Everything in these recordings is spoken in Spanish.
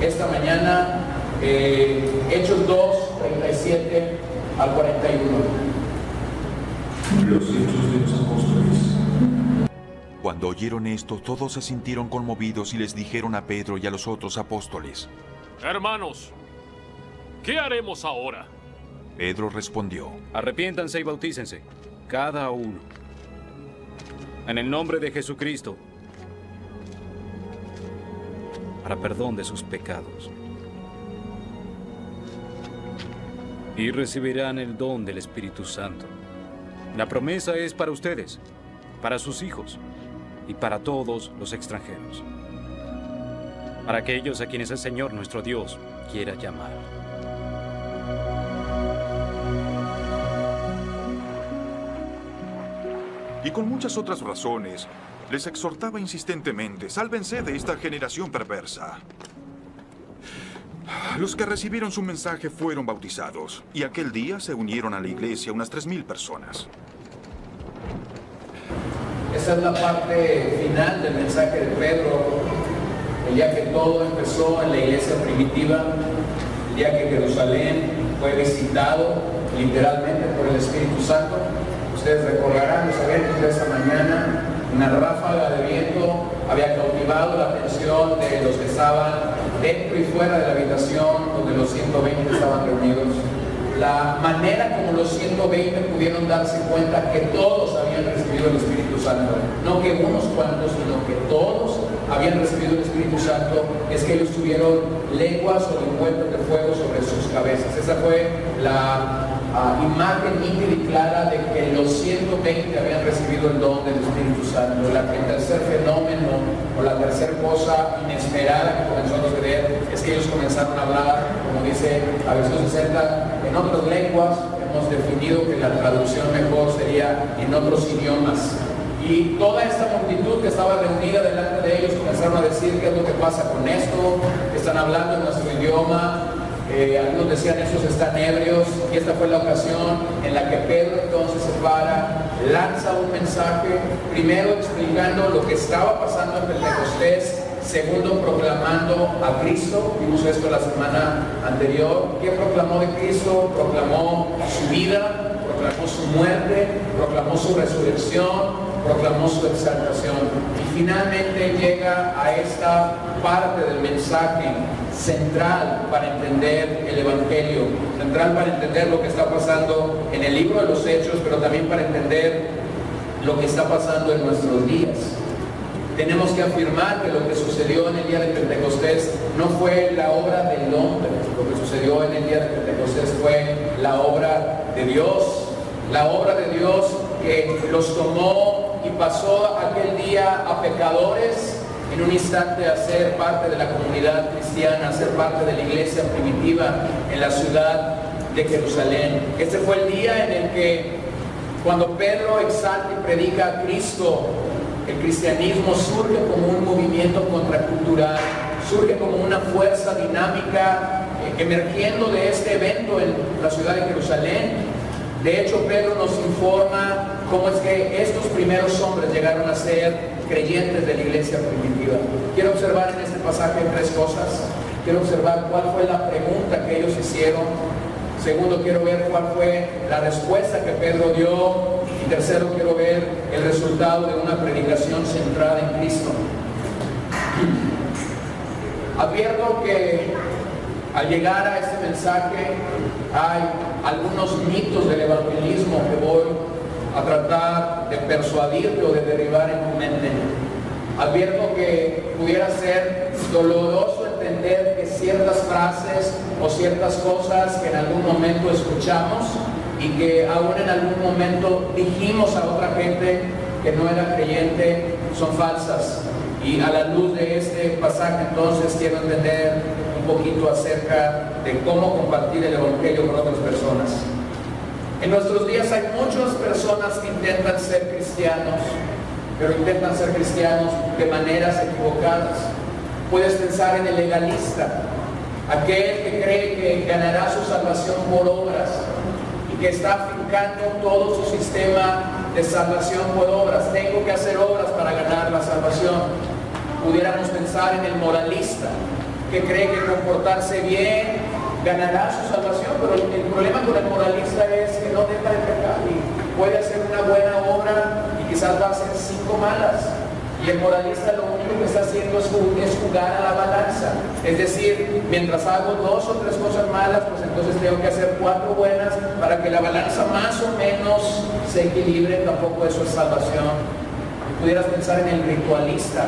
esta mañana, Hechos 2, 37 al 41. Los Hechos de los Apóstoles. Cuando oyeron esto, todos se sintieron conmovidos y les dijeron a Pedro y a los otros apóstoles: Hermanos, ¿qué haremos ahora? Pedro respondió: Arrepiéntanse y bautícense, cada uno, en el nombre de Jesucristo, para perdón de sus pecados. Y recibirán el don del Espíritu Santo. La promesa es para ustedes, para sus hijos y para todos los extranjeros, para aquellos a quienes el Señor nuestro Dios quiera llamar. Y con muchas otras razones, les exhortaba insistentemente: sálvense de esta generación perversa. Los que recibieron su mensaje fueron bautizados, y aquel día se unieron a la iglesia unas 3,000 personas. Esa es la parte final del mensaje de Pedro, el día que todo empezó en la iglesia primitiva, el día que Jerusalén fue visitado literalmente por el Espíritu Santo. Ustedes recordarán los eventos de esa mañana. Una ráfaga de viento había cautivado la atención de los que estaban dentro y fuera de la habitación donde los 120 estaban reunidos. La manera como los 120 pudieron darse cuenta que todos habían recibido el Espíritu Santo, no que unos cuantos, sino que todos habían recibido el Espíritu Santo, es que ellos tuvieron lenguas o lengüetas de fuego sobre sus cabezas. Esa fue la imagen nítida y clara de que los 120 habían recibido el don del Espíritu Santo. El tercer fenómeno o la tercera cosa inesperada que comenzó a suceder es que ellos comenzaron a hablar, como dice la versión 60, en otras lenguas. Hemos definido que la traducción mejor sería en otros idiomas. Y toda esta multitud que estaba reunida delante de ellos comenzaron a decir: ¿qué es lo que pasa con esto? Están hablando en nuestro idioma. Algunos decían: esos están ebrios. Y esta fue la ocasión en la que Pedro entonces se para, lanza un mensaje, primero explicando lo que estaba pasando en Pentecostés, segundo proclamando a Cristo. Vimos esto la semana anterior. ¿Qué proclamó de Cristo? Proclamó su vida, proclamó su muerte, proclamó su resurrección, proclamó su exaltación. Y finalmente llega a esta parte del mensaje central para entender el Evangelio, central para entender lo que está pasando en el libro de los Hechos, pero también para entender lo que está pasando en nuestros días. Tenemos que afirmar que lo que sucedió en el día de Pentecostés no fue la obra del hombre. Lo que sucedió en el día de Pentecostés fue la obra de Dios. La obra de Dios que los tomó y pasó aquel día a pecadores, en un instante a ser parte de la comunidad cristiana, a ser parte de la iglesia primitiva en la ciudad de Jerusalén. Este fue el día en el que, cuando Pedro exalta y predica a Cristo, el cristianismo surge como un movimiento contracultural, surge como una fuerza dinámica emergiendo de este evento en la ciudad de Jerusalén. De hecho, Pedro nos informa cómo es que estos primeros hombres llegaron a ser creyentes de la iglesia primitiva. Quiero observar en este pasaje 3 cosas. Quiero observar cuál fue la pregunta que ellos hicieron. Segundo, quiero ver cuál fue la respuesta que Pedro dio. Y tercero, quiero ver el resultado de una predicación centrada en Cristo. Advierto que al llegar a este mensaje hay algunos mitos del evangelismo que voy a tratar de persuadirte o de derribar en tu mente. Advierto que pudiera ser doloroso entender que ciertas frases o ciertas cosas que en algún momento escuchamos y que aún en algún momento dijimos a otra gente que no era creyente son falsas. Y a la luz de este pasaje entonces quiero entender un poquito acerca de cómo compartir el evangelio con otras personas. En nuestros días hay muchas personas que intentan ser cristianos, pero intentan ser cristianos de maneras equivocadas. Puedes pensar en el legalista, aquel que cree que ganará su salvación por obras y que está afincando todo su sistema de salvación por obras. Tengo que hacer obras para ganar la salvación. Pudiéramos pensar en el moralista, que cree que comportarse bien ganará su salvación, pero el problema con el moralista es que no deja de pecar y puede hacer una buena obra y quizás va a hacer 5 malas. Y el moralista lo único que está haciendo es jugar a la balanza. Es decir, mientras hago 2 o 3 cosas malas, pues entonces tengo que hacer 4 buenas para que la balanza más o menos se equilibre. Tampoco eso es salvación. Pudieras pensar en el ritualista,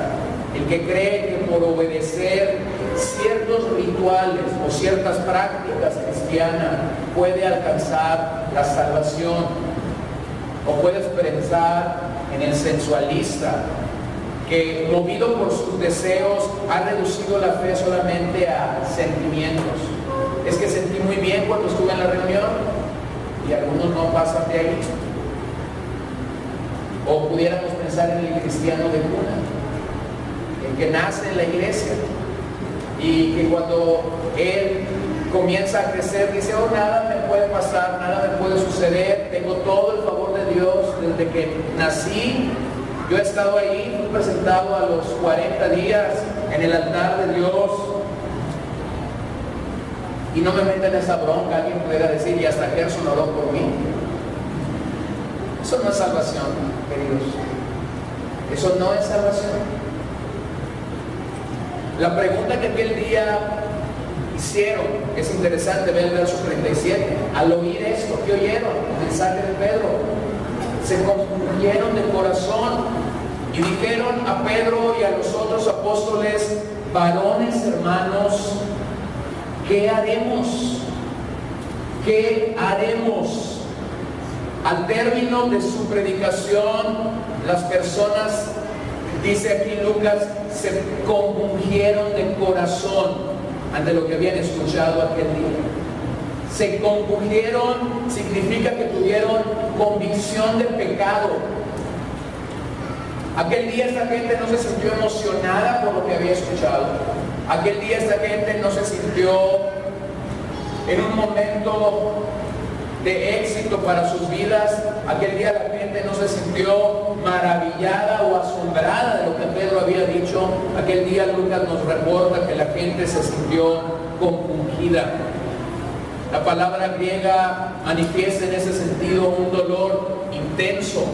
el que cree que por obedecer ciertos rituales o ciertas prácticas cristianas puede alcanzar la salvación. O puedes pensar en el sensualista, que movido por sus deseos ha reducido la fe solamente a sentimientos. Es que sentí muy bien cuando estuve en la reunión y algunos no pasan de ahí. O pudiéramos pensar en el cristiano de cuna, el que nace en la iglesia y que cuando él comienza a crecer dice, oh, nada me puede pasar, nada me puede suceder, tengo todo el favor de Dios desde que nací. Yo he estado ahí, fui presentado a los 40 días en el altar de Dios y no me meten esa bronca. Alguien pudiera decir, y hasta Gerson oró por mí. Eso no es salvación, queridos. Eso no es salvación. La pregunta que aquel día hicieron, es interesante ver el verso 37, al oír esto, ¿qué oyeron? El mensaje de Pedro. Se confundieron de corazón y dijeron a Pedro y a los otros apóstoles, varones hermanos, ¿qué haremos? ¿Qué haremos? Al término de su predicación, las personas, dice aquí Lucas, se compungieron de corazón ante lo que habían escuchado aquel día. Se compungieron significa que tuvieron convicción de pecado. Aquel día esta gente no se sintió emocionada por lo que había escuchado. Aquel día esta gente no se sintió en un momento de éxito para sus vidas. Aquel día la gente no se sintió maravillada o asombrada de lo que Pedro había dicho. Aquel día Lucas nos reporta que la gente se sintió compungida. La palabra griega manifiesta en ese sentido un dolor intenso,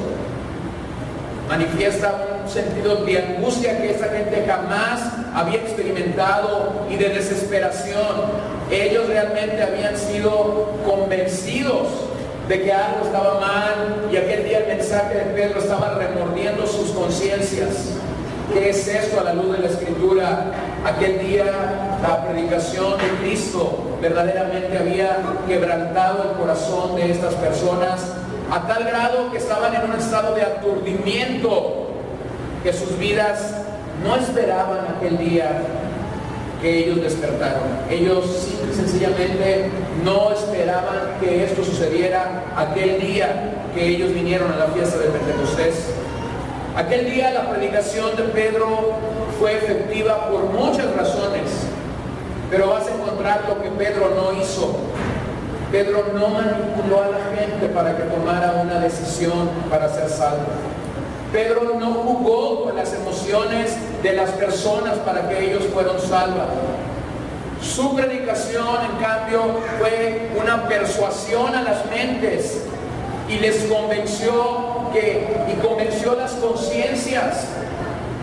manifiesta un sentido de angustia que esta gente jamás había experimentado y de desesperación. Ellos realmente habían sido convencidos de que algo estaba mal y aquel día el mensaje de Pedro estaba remordiendo sus conciencias. ¿Qué es esto a la luz de la Escritura? Aquel día la predicación de Cristo verdaderamente había quebrantado el corazón de estas personas a tal grado que estaban en un estado de aturdimiento, que sus vidas no esperaban aquel día que ellos despertaron. Ellos simple y sencillamente no esperaban que esto sucediera aquel día que ellos vinieron a la fiesta de Pentecostés. Aquel día la predicación de Pedro fue efectiva por muchas razones, pero vas a encontrar lo que Pedro no hizo. Pedro no manipuló a la gente para que tomara una decisión para ser salvo. Pedro no jugó con las emociones de las personas para que ellos fueran salvos. Su predicación, en cambio, fue una persuasión a las mentes y les convenció convenció las conciencias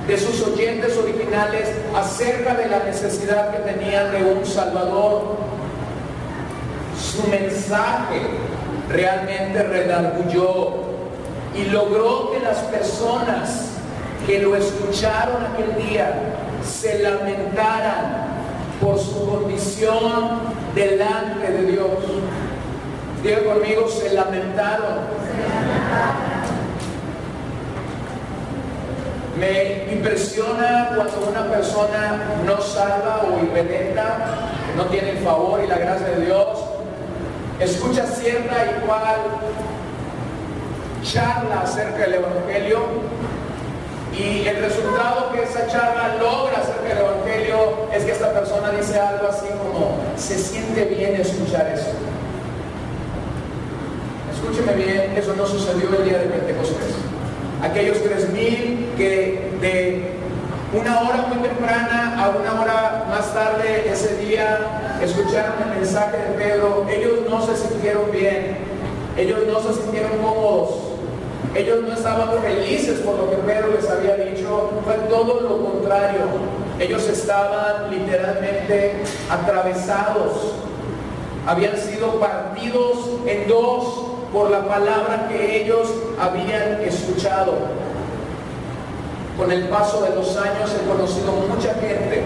de sus oyentes originales acerca de la necesidad que tenían de un Salvador. Su mensaje realmente redarguyó y logró que las personas que lo escucharon aquel día se lamentaran por su condición delante de Dios. Diga conmigo, se lamentaron. Me impresiona cuando una persona no salva o impedenta, que no tiene el favor y la gracia de Dios, escucha cierta y cual charla acerca del Evangelio y el resultado que esa charla logra acerca del Evangelio es que esta persona dice algo así como, se siente bien escuchar eso. Escúcheme bien, eso no sucedió el día de Pentecostés. Aquellos 3,000 que de Una hora muy temprana a una hora más tarde ese día escucharon el mensaje de Pedro. Ellos no se sintieron bien, ellos no se sintieron cómodos, ellos no estaban felices por lo que Pedro les había dicho. Fue todo lo contrario. Ellos estaban literalmente atravesados, habían sido partidos en dos por la palabra que ellos habían escuchado. Con el paso de los años he conocido mucha gente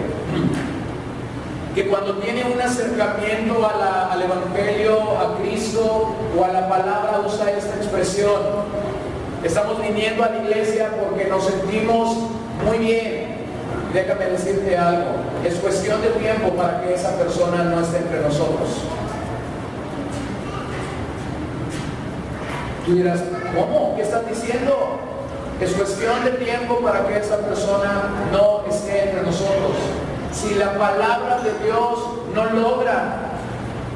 que cuando tiene un acercamiento al Evangelio, a Cristo o a la palabra usa esta expresión: estamos viniendo a la iglesia porque nos sentimos muy bien. Déjame decirte algo, es cuestión de tiempo para que esa persona no esté entre nosotros. Tú dirás, ¿cómo? ¿Qué estás diciendo? Es cuestión de tiempo para que esa persona no esté entre nosotros. Si la palabra de Dios no logra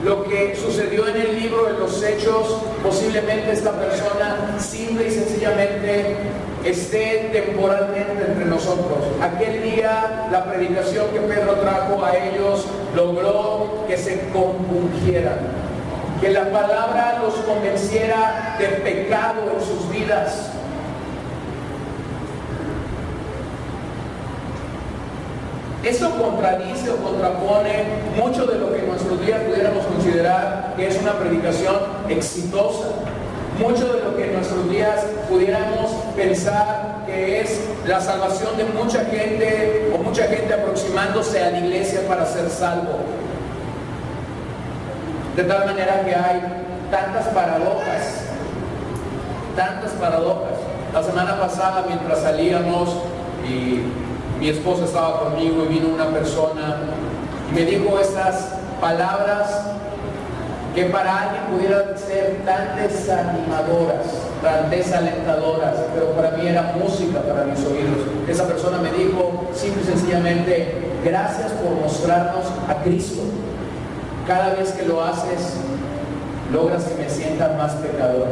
lo que sucedió en el libro de los Hechos, posiblemente esta persona simple y sencillamente esté temporalmente entre nosotros. Aquel día la predicación que Pedro trajo a ellos logró que se compungieran, que la palabra los convenciera de pecado en sus vidas. Eso contradice o contrapone mucho de lo que en nuestros días pudiéramos considerar que es una predicación exitosa. Mucho de lo que en nuestros días pudiéramos pensar que es la salvación de mucha gente o mucha gente aproximándose a la iglesia para ser salvo. De tal manera que hay tantas paradojas, tantas paradojas. La semana pasada, mientras salíamos y mi esposa estaba conmigo y vino una persona y me dijo estas palabras que para alguien pudieran ser tan desanimadoras, tan desalentadoras, pero para mí era música para mis oídos. Esa persona me dijo simple y sencillamente: gracias por mostrarnos a Cristo. Cada vez que lo haces, logras que me sienta más pecador.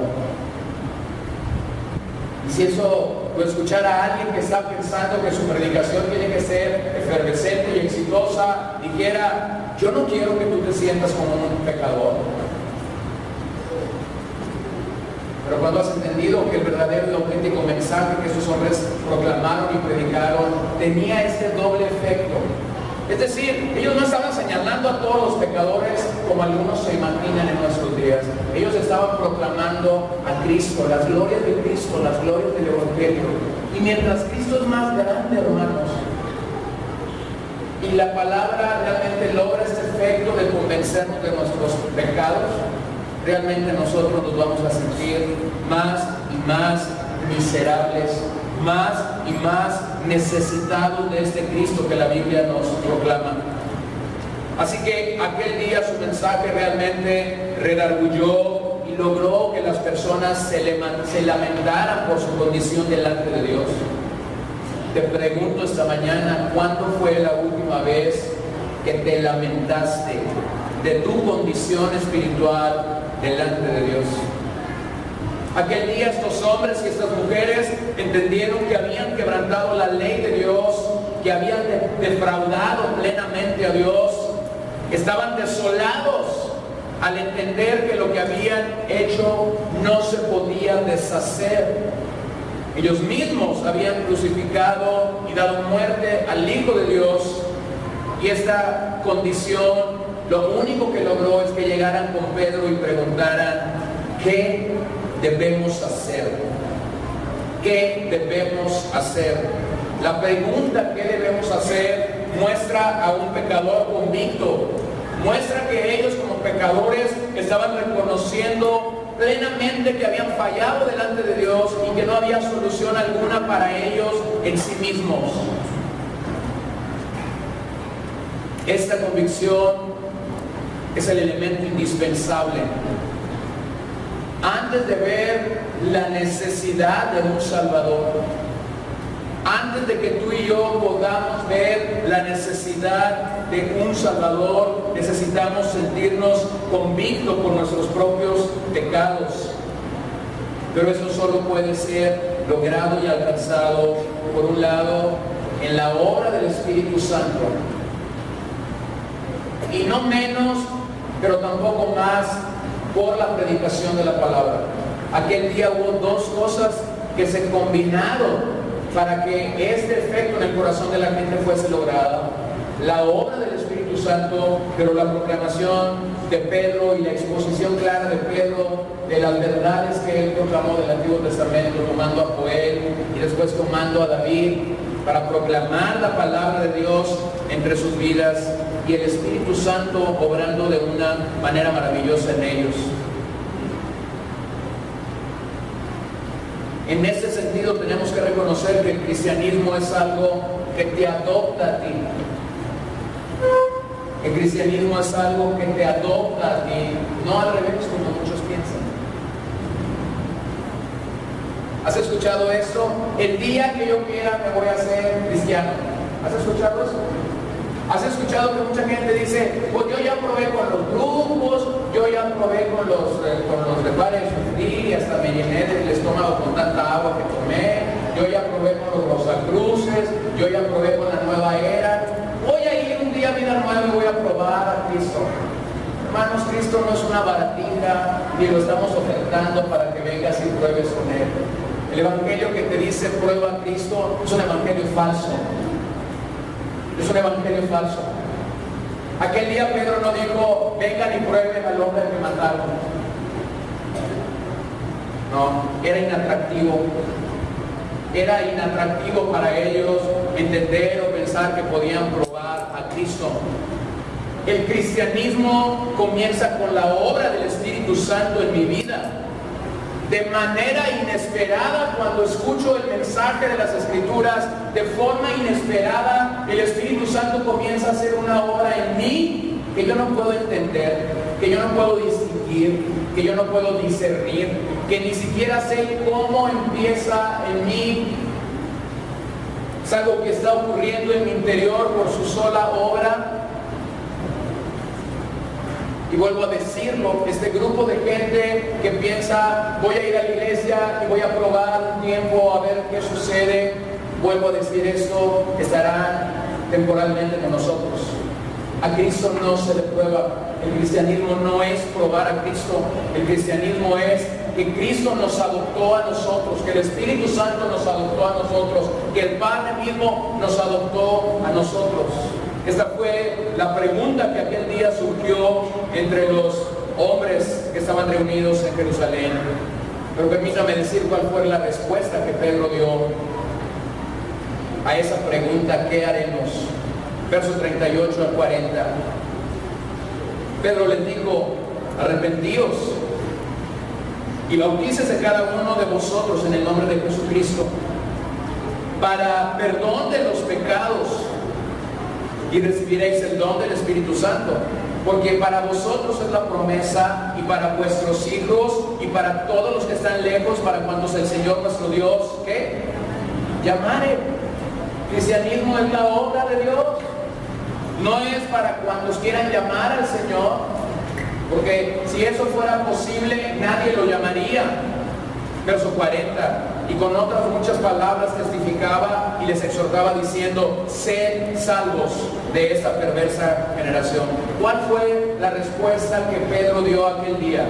Y si eso lo escuchara a alguien que está pensando que su predicación tiene que ser efervescente y exitosa, dijera: yo no quiero que tú te sientas como un pecador. Pero cuando has entendido que el verdadero y auténtico mensaje que esos hombres proclamaron y predicaron tenía este doble efecto, es decir, ellos no estaban señalando a todos los pecadores como algunos se imaginan en nuestros días. Ellos estaban proclamando a Cristo, las glorias de Cristo, las glorias del Evangelio. Y mientras Cristo es más grande, hermanos, y la palabra realmente logra este efecto de convencernos de nuestros pecados, realmente nosotros nos vamos a sentir más y más miserables, más y más necesitados de este Cristo que la Biblia nos proclama. Así que aquel día su mensaje realmente redarguyó y logró que las personas se lamentaran por su condición delante de Dios. Te pregunto esta mañana, ¿cuándo fue la última vez que te lamentaste de tu condición espiritual delante de Dios? Aquel día estos hombres y estas mujeres entendieron que habían quebrantado la ley de Dios, que habían defraudado plenamente a Dios. Estaban desolados al entender que lo que habían hecho no se podía deshacer. Ellos mismos habían crucificado y dado muerte al Hijo de Dios, y esta condición lo único que logró es que llegaran con Pedro y preguntaran: ¿qué debemos hacer? ¿Qué debemos hacer? La pregunta ¿qué debemos hacer? Muestra a un pecador convicto, muestra que ellos como pecadores estaban reconociendo plenamente que habían fallado delante de Dios y que no había solución alguna para ellos en sí mismos. Esta convicción es el elemento indispensable antes de ver la necesidad de un Salvador. Antes de que tú y yo podamos ver la necesidad de un Salvador, necesitamos sentirnos convictos por nuestros propios pecados. Pero eso solo puede ser logrado y alcanzado, por un lado, en la obra del Espíritu Santo. Y no menos, pero tampoco más, por la predicación de la palabra. Aquel día hubo dos cosas que se combinaron para que este efecto en el corazón de la gente fuese lograda: la obra del Espíritu Santo, pero la proclamación de Pedro y la exposición clara de Pedro de las verdades que él proclamó del Antiguo Testamento, tomando a Joel y después tomando a David para proclamar la palabra de Dios entre sus vidas, y el Espíritu Santo obrando de una manera maravillosa en ellos. En ese sentido tenemos que reconocer que el cristianismo es algo que te adopta a ti. El cristianismo es algo que te adopta a ti, no al revés como muchos piensan. ¿Has escuchado esto? El día que yo quiera me voy a hacer cristiano. ¿Has escuchado eso? ¿Has escuchado que mucha gente dice, pues yo ya probé con los grupos, yo ya probé con los de pares sufrir y hasta me llené del estómago con tanta agua que tomé, yo ya probé con los Rosacruces, yo ya probé con la nueva era, voy a ir un día a vida nueva y voy a probar a Cristo? Hermanos, Cristo no es una baratija ni lo estamos ofertando para que vengas y pruebes con Él. El evangelio que te dice prueba a Cristo es un evangelio falso. Es un evangelio falso. Aquel día Pedro no dijo, vengan y prueben al hombre que mataron. No, era inatractivo. Era inatractivo para ellos entender o pensar que podían probar a Cristo. El cristianismo comienza con la obra del Espíritu Santo en mi vida. De manera inesperada, cuando escucho el mensaje de las Escrituras, de forma inesperada, el Espíritu Santo comienza a hacer una obra en mí que yo no puedo entender, que yo no puedo distinguir, que yo no puedo discernir, que ni siquiera sé cómo empieza en mí. Es algo que está ocurriendo en mi interior por su sola obra. Y vuelvo a decirlo, este grupo de gente que piensa, voy a ir a la iglesia y voy a probar un tiempo a ver qué sucede, vuelvo a decir esto, estarán temporalmente con nosotros. A Cristo no se le prueba. El cristianismo no es probar a Cristo. El cristianismo es que Cristo nos adoptó a nosotros, que el Espíritu Santo nos adoptó a nosotros, que el Padre mismo nos adoptó a nosotros. Esta fue la pregunta que aquel día surgió entre los hombres que estaban reunidos en Jerusalén. Pero permítame decir cuál fue la respuesta que Pedro dio a esa pregunta: ¿qué haremos? Versos 38 al 40. Pedro les dijo, arrepentíos y bautícese cada uno de vosotros en el nombre de Jesucristo para perdón de los pecados, y recibiréis el don del Espíritu Santo, porque para vosotros es la promesa, y para vuestros hijos, y para todos los que están lejos, para cuando el Señor nuestro Dios, ¿qué? Llamare. Cristianismo es la obra de Dios. No es para cuantos quieran llamar al Señor, porque si eso fuera posible, nadie lo llamaría. Verso 40, y con otras muchas palabras testificaba y les exhortaba diciendo, sed salvos de esta perversa generación. ¿Cuál fue la respuesta que Pedro dio aquel día?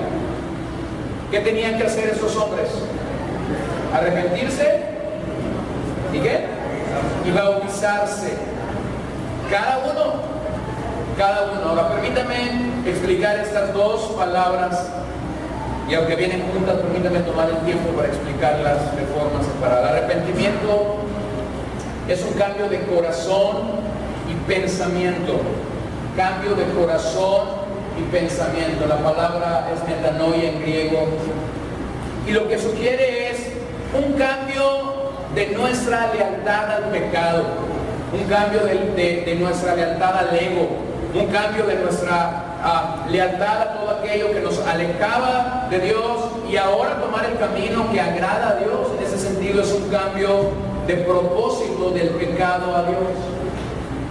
¿Qué tenían que hacer esos hombres? ¿Arrepentirse? ¿Y qué? Y bautizarse. Cada uno. Ahora permítame explicar estas dos palabras. Y aunque vienen juntas, permítame tomar el tiempo para explicarlas de forma separada. Arrepentimiento es un cambio de corazón y pensamiento. Cambio de corazón y pensamiento. La palabra es metanoia en griego. Y lo que sugiere es un cambio de nuestra lealtad al pecado. Un cambio de nuestra lealtad al ego. Un cambio de nuestra lealtad a todo aquello que nos alejaba de Dios, y ahora tomar el camino que agrada a Dios. En ese sentido es un cambio de propósito del pecado a Dios.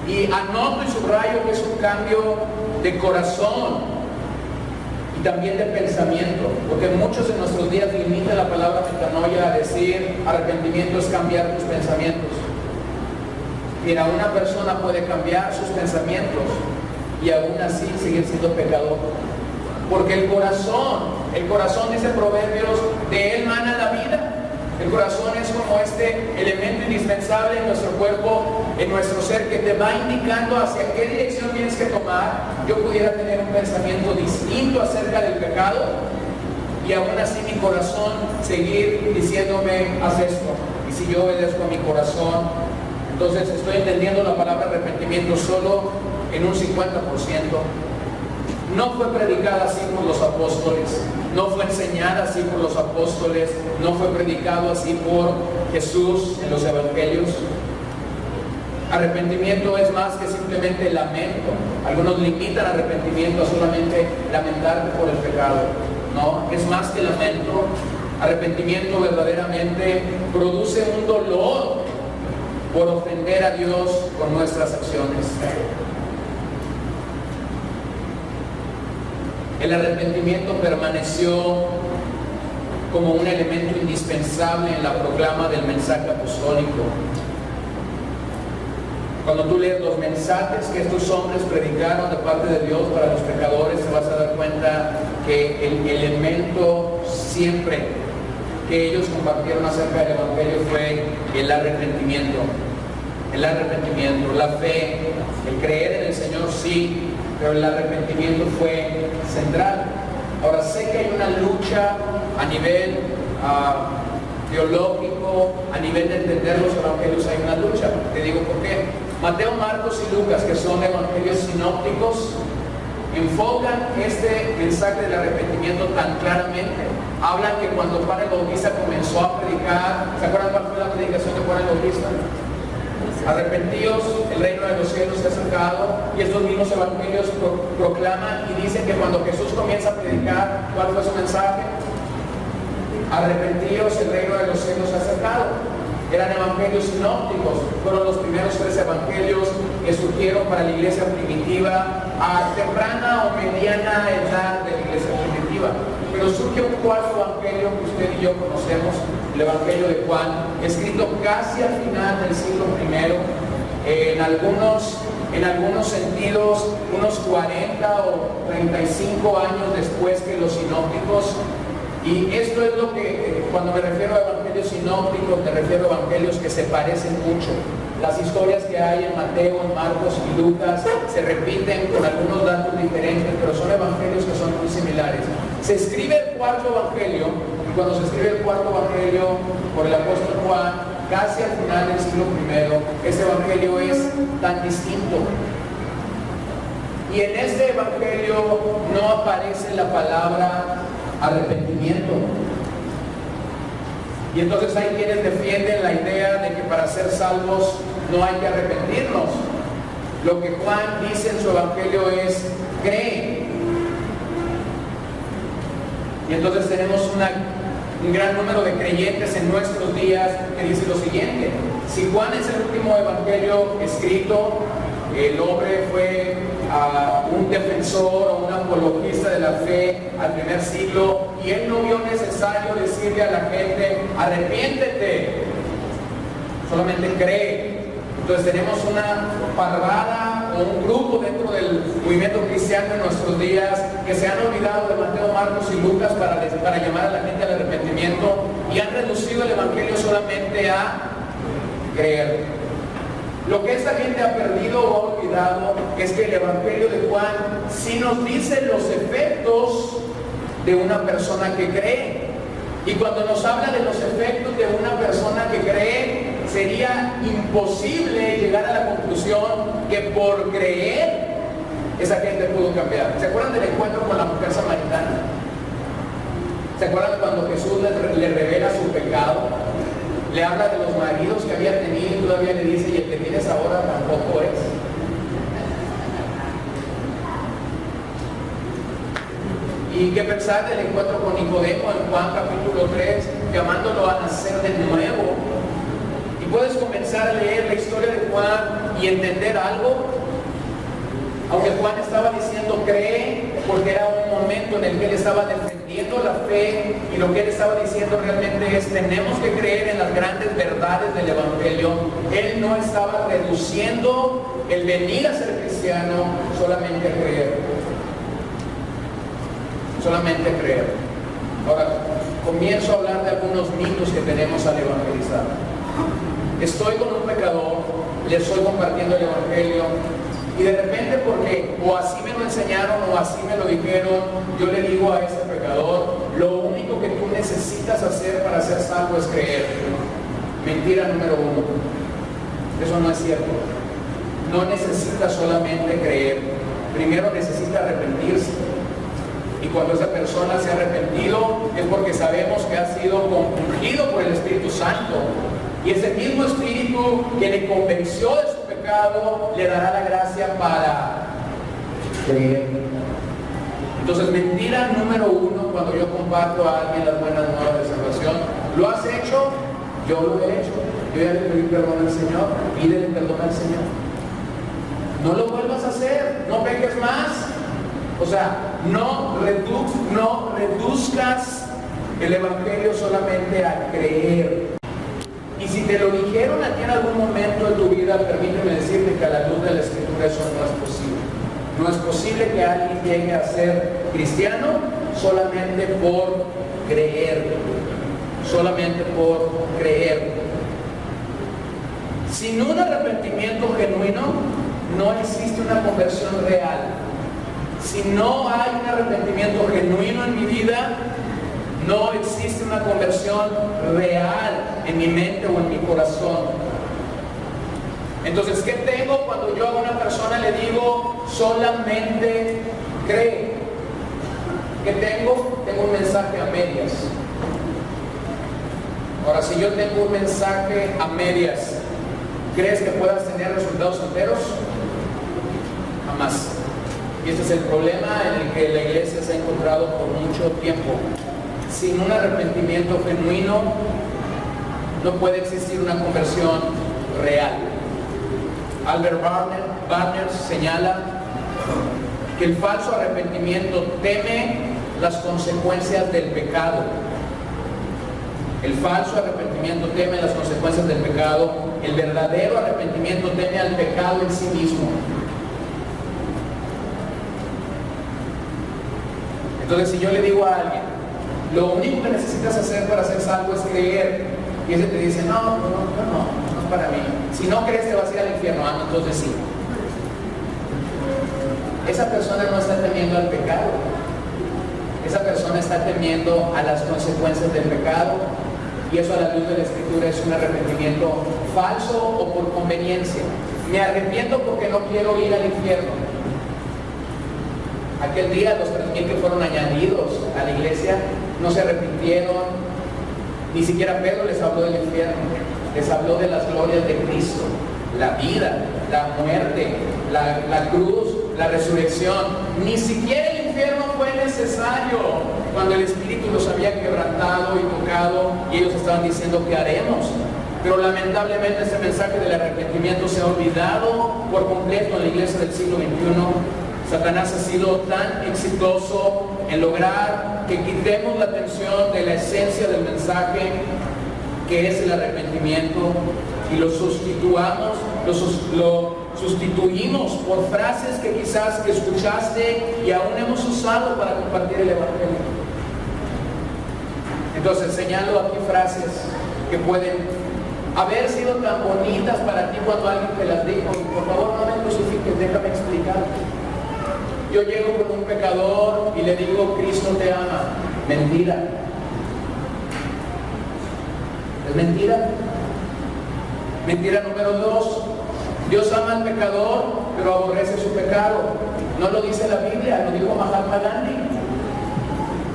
Y anoto y subrayo que es un cambio de corazón y también de pensamiento, porque muchos en nuestros días limitan la palabra metanoia a decir arrepentimiento es cambiar tus pensamientos. Mira, una persona puede cambiar sus pensamientos y aún así seguir siendo pecador. Porque el corazón dice Proverbios, de él mana la vida. El corazón es como este elemento indispensable en nuestro cuerpo, en nuestro ser, que te va indicando hacia qué dirección tienes que tomar. Yo pudiera tener un pensamiento distinto acerca del pecado y aún así mi corazón seguir diciéndome, haz esto. Y si yo obedezco a mi corazón, entonces estoy entendiendo la palabra arrepentimiento solo en un 50%. No fue predicada así por los apóstoles, no fue enseñada así por los apóstoles, no fue predicado así por Jesús en los evangelios. Arrepentimiento es más que simplemente lamento. Algunos limitan arrepentimiento a solamente lamentarte por el pecado. No, es más que lamento. Arrepentimiento verdaderamente produce un dolor por ofender a Dios con nuestras acciones. El arrepentimiento permaneció como un elemento indispensable en la proclama del mensaje apostólico. Cuando tú lees los mensajes que estos hombres predicaron de parte de Dios para los pecadores, te vas a dar cuenta que el elemento siempre que ellos compartieron acerca del Evangelio fue el arrepentimiento. El arrepentimiento, la fe, el creer en el Señor, sí, pero el arrepentimiento fue central. Ahora, sé que hay una lucha a nivel teológico, a nivel de entender los evangelios, hay una lucha. Te digo por qué. Mateo, Marcos y Lucas, que son evangelios sinópticos, enfocan este mensaje del arrepentimiento tan claramente. Hablan que cuando Juan el Bautista comenzó a predicar, ¿se acuerdan cuál fue la predicación de Juan el Bautista? Arrepentíos, el reino de los cielos se ha acercado. Y estos mismos evangelios proclaman y dicen que cuando Jesús comienza a predicar, ¿cuál fue su mensaje? Arrepentíos, el reino de los cielos se ha acercado. Eran evangelios sinópticos, fueron los primeros 3 evangelios que surgieron para la iglesia primitiva a temprana o mediana edad de la iglesia primitiva. Pero surge un cuarto evangelio que usted y yo conocemos, el evangelio de Juan, escrito casi al final del siglo I, en algunos sentidos unos 40 o 35 años después que los sinópticos. Y esto es lo que, cuando me refiero a evangelios sinópticos, me refiero a evangelios que se parecen mucho. Las historias que hay en Mateo, en Marcos y Lucas se repiten con algunos datos diferentes, pero son evangelios que son muy similares. Se escribe el cuarto evangelio, y cuando se escribe el cuarto evangelio por el apóstol Juan, casi al final del siglo I, este evangelio es tan distinto. Y en este evangelio no aparece la palabra arrepentimiento. Y entonces hay quienes defienden la idea de que para ser salvos no hay que arrepentirnos. Lo que Juan dice en su evangelio es: cree. Y entonces tenemos un gran número de creyentes en nuestros días que dice lo siguiente: si Juan es el último evangelio escrito, el hombre fue un defensor o un apologista de la fe al primer siglo, y él no vio necesario decirle a la gente: arrepiéntete, solamente cree. Entonces tenemos una parvada o un grupo dentro del movimiento cristiano en nuestros días que se han olvidado de Mateo, Marcos y Lucas para llamar a la gente al arrepentimiento, y han reducido el evangelio solamente a creer. Lo que esta gente ha perdido o ha olvidado es que el evangelio de Juan sí nos dice los efectos de una persona que cree. Y cuando nos habla de los efectos de una persona que cree, sería imposible llegar a la conclusión que por creer esa gente pudo cambiar. ¿Se acuerdan del encuentro con la mujer samaritana? ¿Se acuerdan cuando Jesús le revela su pecado? Le habla de los maridos que había tenido y todavía le dice: y el que tienes ahora tampoco es. ¿Y qué pensar del encuentro con Nicodemo en Juan capítulo 3, llamándolo a nacer de nuevo? Y puedes comenzar a leer la historia de Juan y entender algo. Aunque Juan estaba diciendo cree, porque era un momento en el que él estaba defendiendo la fe, y lo que él estaba diciendo realmente es tenemos que creer en las grandes verdades del Evangelio. Él no estaba reduciendo el venir a ser cristiano solamente a creer. Solamente a creer. Ahora, comienzo a hablar de algunos mitos que tenemos al evangelizar. Estoy con un pecador, le estoy compartiendo el Evangelio, y de repente, porque o así me lo enseñaron o así me lo dijeron, yo le digo a ese pecador, lo único que tú necesitas hacer para ser salvo es creer. Mentira número uno. Eso no es cierto. No necesita solamente creer. Primero necesita arrepentirse. Y cuando esa persona se ha arrepentido, es porque sabemos que ha sido compungido por el Espíritu Santo. Y ese mismo Espíritu que le convenció de su pecado, le dará la gracia para creer. Entonces, mentira número uno, cuando yo comparto a alguien las buenas nuevas de salvación, ¿lo has hecho? Yo lo he hecho. Yo ya le pedí perdón al Señor, pídele perdón al Señor. No lo vuelvas a hacer, no peques más. O sea, no reduzcas el Evangelio solamente a creer. Y si te lo dijeron a ti en algún momento de tu vida, permíteme decirte que a la luz de la Escritura eso no es posible. No es posible que alguien llegue a ser cristiano solamente por creer. Solamente por creer. Sin un arrepentimiento genuino, no existe una conversión real. Si no hay un arrepentimiento genuino en mi vida, no existe una conversión real en mi mente o en mi corazón. Entonces, ¿qué tengo cuando yo a una persona le digo solamente cree? ¿Qué tengo? Tengo un mensaje a medias. Ahora, si yo tengo un mensaje a medias, ¿crees que puedas tener resultados enteros? Jamás. Y este es el problema en el que la iglesia se ha encontrado por mucho tiempo. Sin un arrepentimiento genuino, no puede existir una conversión real. Albert Barnes señala que el falso arrepentimiento teme las consecuencias del pecado. El falso arrepentimiento teme las consecuencias del pecado. El verdadero arrepentimiento teme al pecado en sí mismo. Entonces, si yo le digo a alguien, lo único que necesitas hacer para ser salvo es creer, y ese te dice, no es para mí. Si no crees, te vas a ir al infierno. Entonces sí. Esa persona no está temiendo al pecado. Esa persona está temiendo a las consecuencias del pecado, y eso a la luz de la Escritura es un arrepentimiento falso o por conveniencia. Me arrepiento porque no quiero ir al infierno. Aquel día los 3,000 que fueron añadidos a la iglesia no se arrepintieron, ni siquiera Pedro les habló del infierno, les habló de las glorias de Cristo, la vida, la muerte, la cruz, la resurrección. Ni siquiera el infierno fue necesario cuando el Espíritu los había quebrantado y tocado, y ellos estaban diciendo ¿qué haremos? Pero lamentablemente ese mensaje del arrepentimiento se ha olvidado por completo en la iglesia del siglo XXI. Satanás ha sido tan exitoso en lograr que quitemos la atención de la esencia del mensaje, que es el arrepentimiento, y lo sustituimos por frases que quizás que escuchaste y aún hemos usado para compartir el Evangelio. Entonces señalo aquí frases que pueden haber sido tan bonitas para ti cuando alguien te las dijo, y por favor no me crucifiques, déjame explicar. Yo llego con un pecador y le digo, Cristo te ama. Mentira. ¿Es mentira? Mentira número 2. Dios ama al pecador, pero aborrece su pecado. No lo dice la Biblia, lo dijo Mahatma Gandhi.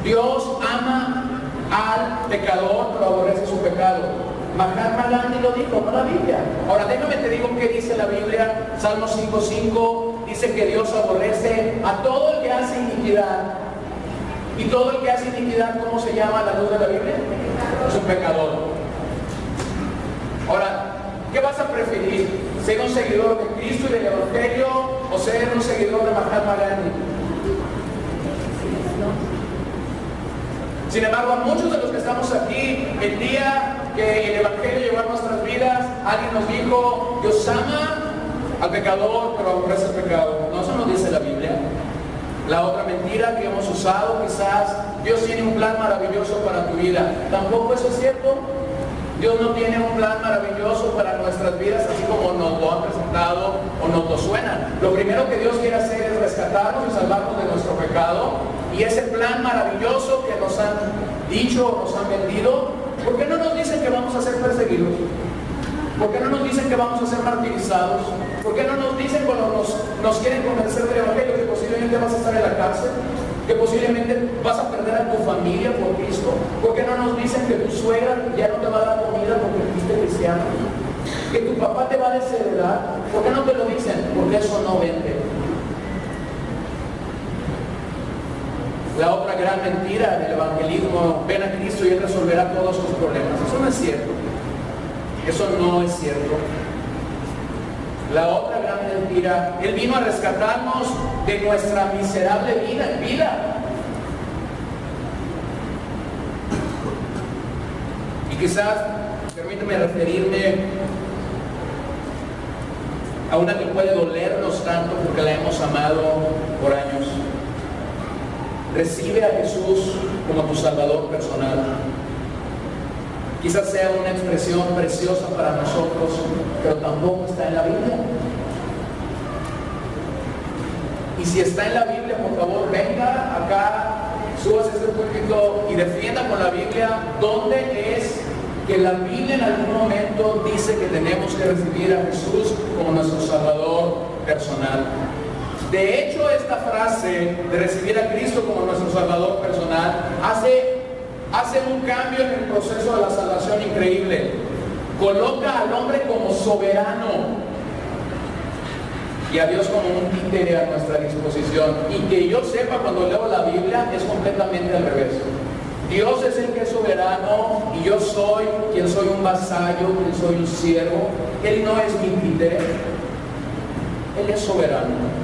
Dios ama al pecador, pero aborrece su pecado. Mahatma Gandhi lo dijo, no la Biblia. Ahora déjame te digo qué dice la Biblia. Salmo 5:5 dice que Dios aborrece a todo el que hace iniquidad. Y todo el que hace iniquidad, ¿cómo se llama a la luz de la Biblia? Es un pecador. Ahora, ¿qué vas a preferir? ¿Ser un seguidor de Cristo y del Evangelio o ser un seguidor de Mahatma Gandhi? Sin embargo, a muchos de los que estamos aquí, el día que el Evangelio llegó a nuestras vidas, alguien nos dijo: Dios ama al pecador, pero aborrece el pecado. No, eso no dice la Biblia. La otra mentira que hemos usado, quizás: Dios tiene un plan maravilloso para tu vida. Tampoco eso es cierto. Dios no tiene un plan maravilloso para nuestras vidas, así como nos lo han presentado o nos lo suenan. Lo primero que Dios quiere hacer es rescatarnos y salvarnos de nuestro pecado. Y ese plan maravilloso que nos han dicho o nos han vendido, ¿por qué no nos dicen que vamos a ser perseguidos? ¿Por qué no nos dicen que vamos a ser martirizados? ¿Por qué no nos dicen cuando nos quieren convencer del Evangelio que posiblemente vas a estar en la cárcel? ¿Que posiblemente vas a perder a tu familia por Cristo? ¿Por qué no nos dicen que tu suegra ya no te va a dar comida porque fuiste cristiano? ¿Que tu papá te va a desheredar? ¿Por qué no te lo dicen? Porque eso no vende. La otra gran mentira del evangelismo: ven a Cristo y Él resolverá todos tus problemas. Eso no es cierto. Eso no es cierto. La otra gran mentira: Él vino a rescatarnos de nuestra miserable vida. Y quizás, permíteme referirme a una que puede dolernos tanto porque la hemos amado por años. Recibe a Jesús como tu Salvador personal. Quizás sea una expresión preciosa para nosotros, pero tampoco está en la Biblia. Y si está en la Biblia, por favor, venga acá, subas este púlpito y defienda con la Biblia dónde es que la Biblia en algún momento dice que tenemos que recibir a Jesús como nuestro Salvador personal. De hecho, esta frase de recibir a Cristo como nuestro Salvador personal hace un cambio en el proceso de la salvación increíble. Coloca al hombre como soberano y a Dios como un títere a nuestra disposición. Y que yo sepa, cuando leo la Biblia, es completamente al revés. Dios es el que es soberano y yo soy quien soy un vasallo, quien soy un siervo. Él no es mi títere, Él es soberano.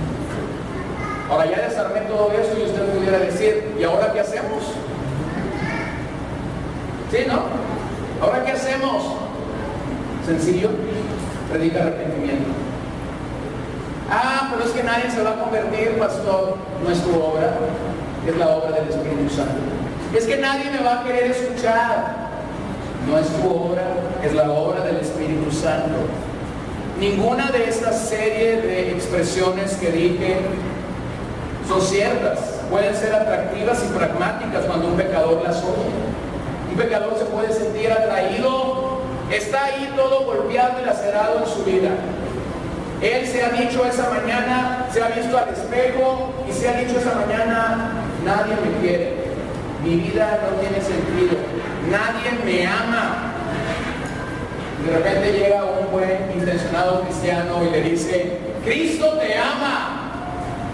Ahora ya desarmé todo esto y usted pudiera decir: ¿y ahora qué hacemos? ¿Sí, no? ¿Ahora qué hacemos? Sencillo: predica arrepentimiento. Pero es que nadie se va a convertir, pastor. No es tu obra, es la obra del Espíritu Santo. Es que nadie me va a querer escuchar. No es tu obra, es la obra del Espíritu Santo. Ninguna de estas serie de expresiones que dije son ciertas. Pueden ser atractivas y pragmáticas cuando un pecador las oye. Un pecador se puede sentir atraído, está ahí todo golpeado y lacerado en su vida. Él se ha dicho esa mañana, se ha visto al espejo y se ha dicho esa mañana: nadie me quiere, mi vida no tiene sentido, nadie me ama. De repente llega un buen intencionado cristiano y le dice: Cristo te ama.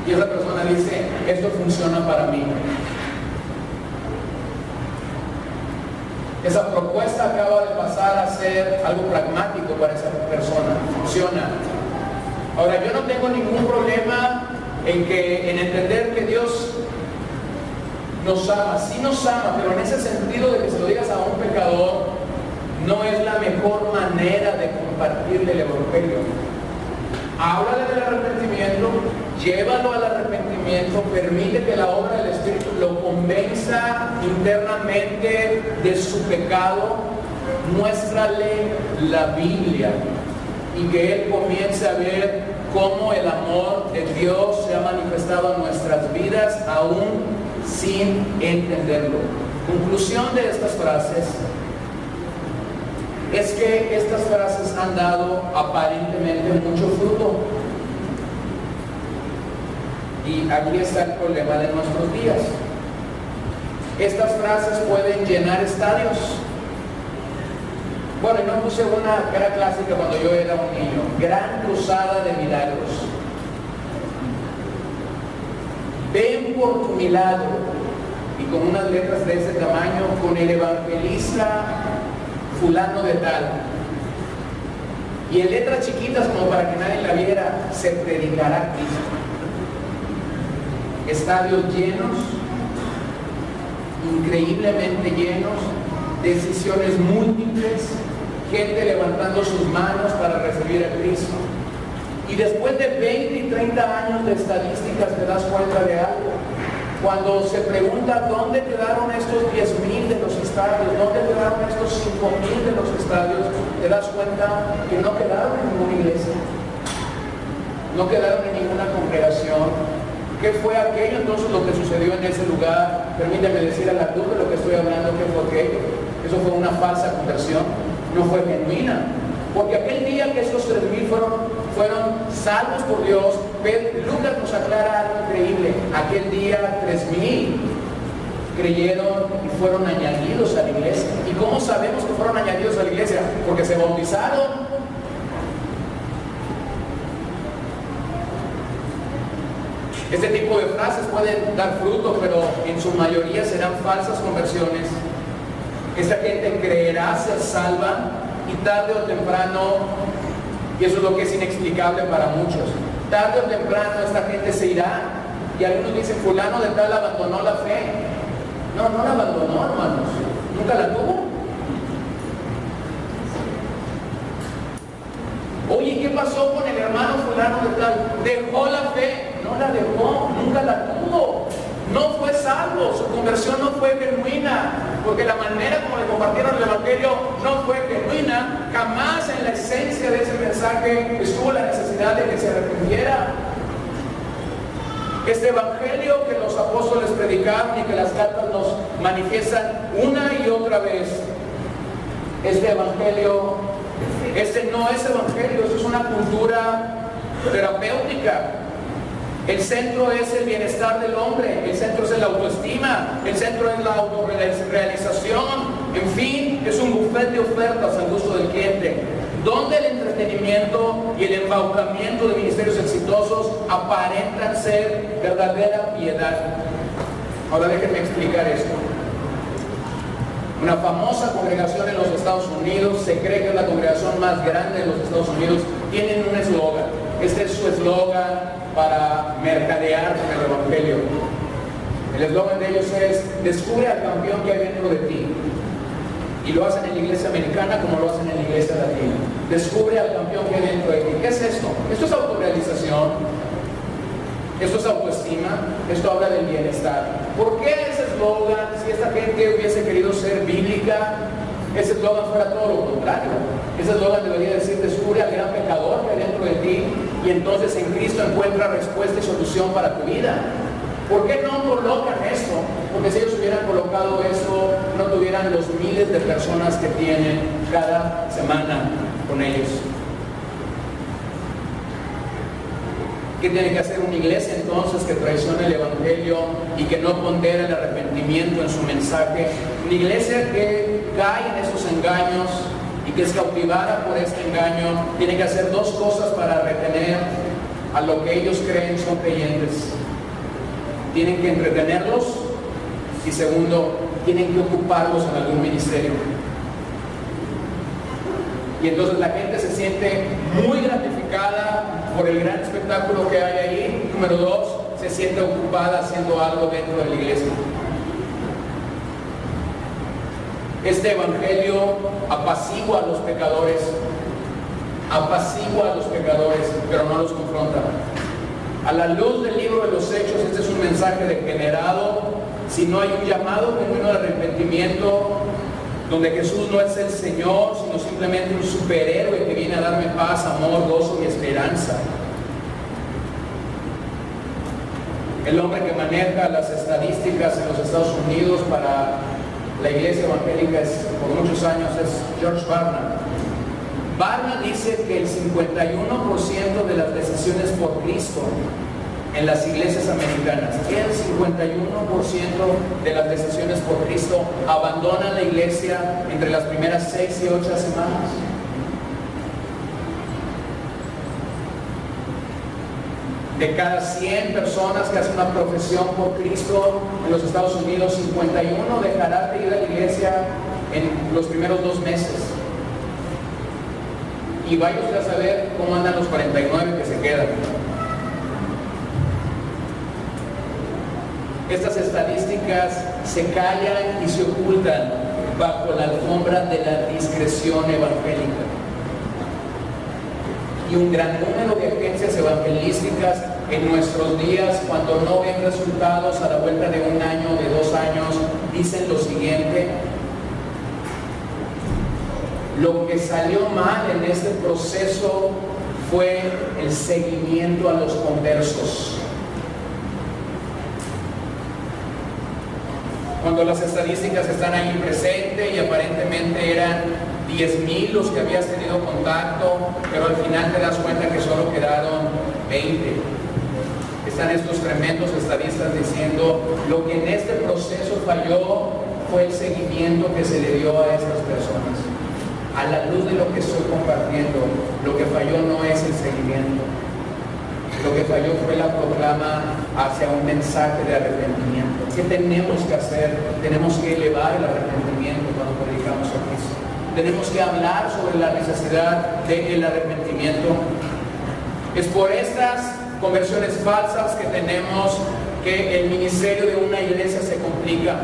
Y esa persona dice: esto funciona para mí. Esa propuesta acaba de pasar a ser algo pragmático para esa persona. Funciona. Ahora, yo no tengo ningún problema en entender que Dios nos ama. Sí nos ama, pero en ese sentido de que se lo digas a un pecador no es la mejor manera de compartirle el Evangelio. Háblale del arrepentimiento, llévalo al arrepentimiento, permite que la obra del Espíritu lo convenza internamente de su pecado, muéstrale la Biblia y que él comience a ver cómo el amor de Dios se ha manifestado en nuestras vidas aún sin entenderlo. Conclusión de estas frases es que estas frases han dado aparentemente mucho fruto. Y aquí está el problema de nuestros días. Estas frases pueden llenar estadios. Bueno, yo puse una que era clásica cuando yo era un niño: Gran Cruzada de Milagros. Ven por tu milagro. Y con unas letras de ese tamaño, con el evangelista fulano de tal. y en letras chiquitas como para que nadie la viera, se predicará Cristo. Estadios llenos, increíblemente llenos, decisiones múltiples, gente levantando sus manos para recibir a Cristo. Y después de 20 y 30 años de estadísticas te das cuenta de algo. Cuando se pregunta dónde quedaron estos 10,000 de los estadios, dónde quedaron estos 5,000 de los estadios, te das cuenta que no quedaron en ninguna iglesia, no quedaron en ninguna congregación. ¿Qué fue aquello entonces lo que sucedió en ese lugar? Permítame decir a la luz de lo que estoy hablando, ¿qué fue aquello? Eso fue una falsa conversión, no fue genuina. Porque aquel día que estos 3,000 fueron salvos por Dios, Lucas nos aclara algo increíble. Aquel día 3,000 creyeron y fueron añadidos a la iglesia. ¿Y cómo sabemos que fueron añadidos a la iglesia? Porque se bautizaron. Este tipo de frases pueden dar fruto, pero en su mayoría serán falsas conversiones. Esta gente creerá ser salva y tarde o temprano, y eso es lo que es inexplicable para muchos, tarde o temprano esta gente se irá, y algunos dicen, fulano de tal abandonó la fe. No, no la abandonó, hermanos, nunca la tuvo. Oye, ¿qué pasó con el hermano fulano de tal? Dejó la fe. No la dejó, nunca la tuvo. No fue salvo, su conversión no fue genuina, porque la manera como le compartieron el evangelio no fue genuina. Jamás en la esencia de ese mensaje estuvo la necesidad de que se arrepintiera. Este evangelio que los apóstoles predicaron y que las cartas nos manifiestan una y otra vez, este evangelio, este no es evangelio, esto es una cultura terapéutica. El centro es el bienestar del hombre, el centro es la autoestima, el centro es la autorrealización, en fin, es un buffet de ofertas al gusto del cliente, donde el entretenimiento y el embaucamiento de ministerios exitosos aparentan ser verdadera piedad. Ahora déjenme explicar esto. Una famosa congregación en los Estados Unidos, se cree que es la congregación más grande de los Estados Unidos, tienen un eslogan. Este es su eslogan para mercadear con el evangelio. El eslogan de ellos es: descubre al campeón que hay dentro de ti. Y lo hacen en la iglesia americana como lo hacen en la iglesia latina. Descubre al campeón que hay dentro de ti. ¿Qué es esto? Esto es autorrealización, esto es autoestima, esto habla del bienestar. ¿Por qué ese eslogan, si esta gente hubiese querido ser bíblica, ese eslogan fuera todo lo contrario? Ese eslogan debería decir: descubre al gran pecador que hay dentro de ti, y entonces en Cristo encuentra respuesta y solución para tu vida. ¿Por qué no colocan esto? Porque si ellos hubieran colocado eso, no tuvieran los miles de personas que tienen cada semana con ellos. ¿Qué tiene que hacer una iglesia entonces que traicione el evangelio y que no pondera el arrepentimiento en su mensaje? Una iglesia que cae en esos engaños y que es cautivada por este engaño tiene que hacer dos cosas para retener a lo que ellos creen son creyentes. Tienen que entretenerlos y segundo, tienen que ocuparlos en algún ministerio. Y entonces la gente se siente muy gratificada por el gran espectáculo que hay ahí. Número dos, se siente ocupada haciendo algo dentro de la iglesia. Este evangelio apacigua a los pecadores, pero no los confronta. A la luz del libro de los Hechos, este es un mensaje degenerado. Si no hay un llamado genuino de arrepentimiento, donde Jesús no es el Señor, sino simplemente un superhéroe que viene a darme paz, amor, gozo y esperanza. El hombre que maneja las estadísticas en los Estados Unidos para la iglesia evangélica por muchos años es George Barna. Barna dice que el 51% de las decisiones por Cristo en las iglesias americanas, el 51% de las decisiones por Cristo abandonan la iglesia entre las primeras 6 y 8 semanas. De cada 100 personas que hacen una profesión por Cristo en los Estados Unidos, 51 dejarán de ir a la iglesia en los primeros 2 meses. y vaya usted a saber cómo andan los 49 que se quedan. Estas estadísticas se callan y se ocultan bajo la alfombra de la discreción evangélica. Y un gran número de agencias evangelísticas en nuestros días, cuando no ven resultados a la vuelta de un año, de 2 años, dicen lo siguiente: lo que salió mal en este proceso fue el seguimiento a los conversos. Cuando las estadísticas están ahí presentes y aparentemente eran 10,000 los que habías tenido contacto, pero al final te das cuenta que solo quedaron 20. Están estos tremendos estadistas diciendo lo que en este proceso falló fue el seguimiento que se le dio a estas personas. A la luz de lo que estoy compartiendo, lo que falló no es el seguimiento. Lo que falló fue la proclama hacia un mensaje de arrepentimiento. ¿Qué tenemos que hacer? Tenemos que elevar el arrepentimiento cuando predicamos a Cristo. Tenemos que hablar sobre la necesidad del arrepentimiento. Es por estas conversiones falsas que tenemos que el ministerio de una iglesia se complica.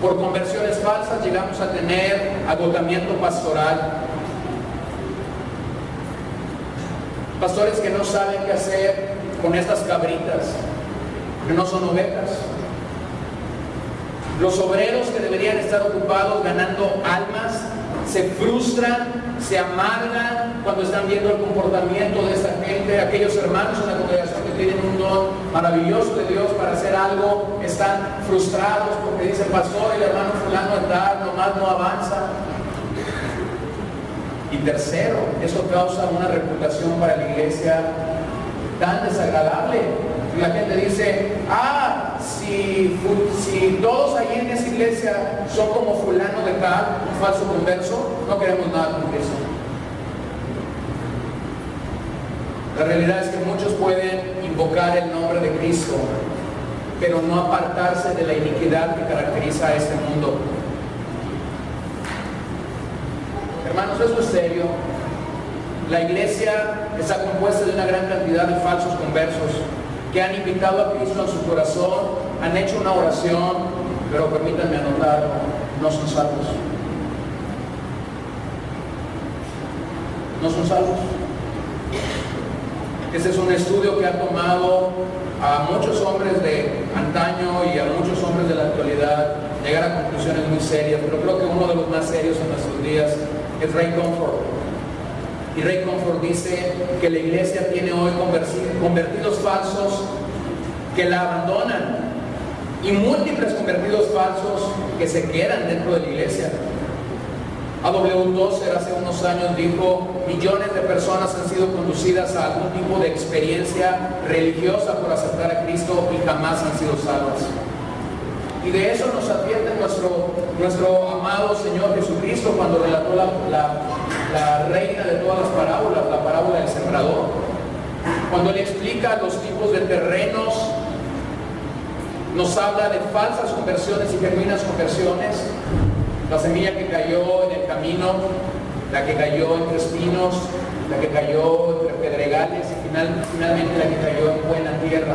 Por conversiones falsas llegamos a tener agotamiento pastoral. Pastores que no saben qué hacer con estas cabritas, que no son ovejas. Los obreros que deberían estar ocupados ganando almas se frustran, se amargan cuando están viendo el comportamiento de esta gente. Aquellos hermanos en la congregación que tienen un don maravilloso de Dios para hacer algo, están frustrados porque dicen: pastor, el hermano fulano tal, nomás no avanza. Y tercero, eso causa una reputación para la iglesia tan desagradable. La gente dice: si todos allí en esa iglesia son como fulano de tal, un falso converso, no queremos nada con Cristo. La realidad es que muchos pueden invocar el nombre de Cristo, pero no apartarse de la iniquidad que caracteriza a este mundo. Hermanos, eso es serio. La iglesia está compuesta de una gran cantidad de falsos conversos que han invitado a Cristo en su corazón, han hecho una oración, pero permítanme anotar, no son salvos. No son salvos. Este es un estudio que ha tomado a muchos hombres de antaño y a muchos hombres de la actualidad llegar a conclusiones muy serias, pero creo que uno de los más serios en nuestros días es Ray Comfort. Y Ray Comfort dice que la iglesia tiene hoy convertidos falsos que la abandonan y múltiples convertidos falsos que se quedan dentro de la iglesia. A.W. Tozer hace unos años dijo: millones de personas han sido conducidas a algún tipo de experiencia religiosa por aceptar a Cristo y jamás han sido salvas. Y de eso nos advierte nuestro amado Señor Jesucristo cuando relató la reina de todas las parábolas, la parábola del sembrador. Cuando le explica los tipos de terrenos, nos habla de falsas conversiones y genuinas conversiones. La semilla que cayó en el camino, la que cayó entre espinos, la que cayó entre pedregales y finalmente la que cayó en buena tierra.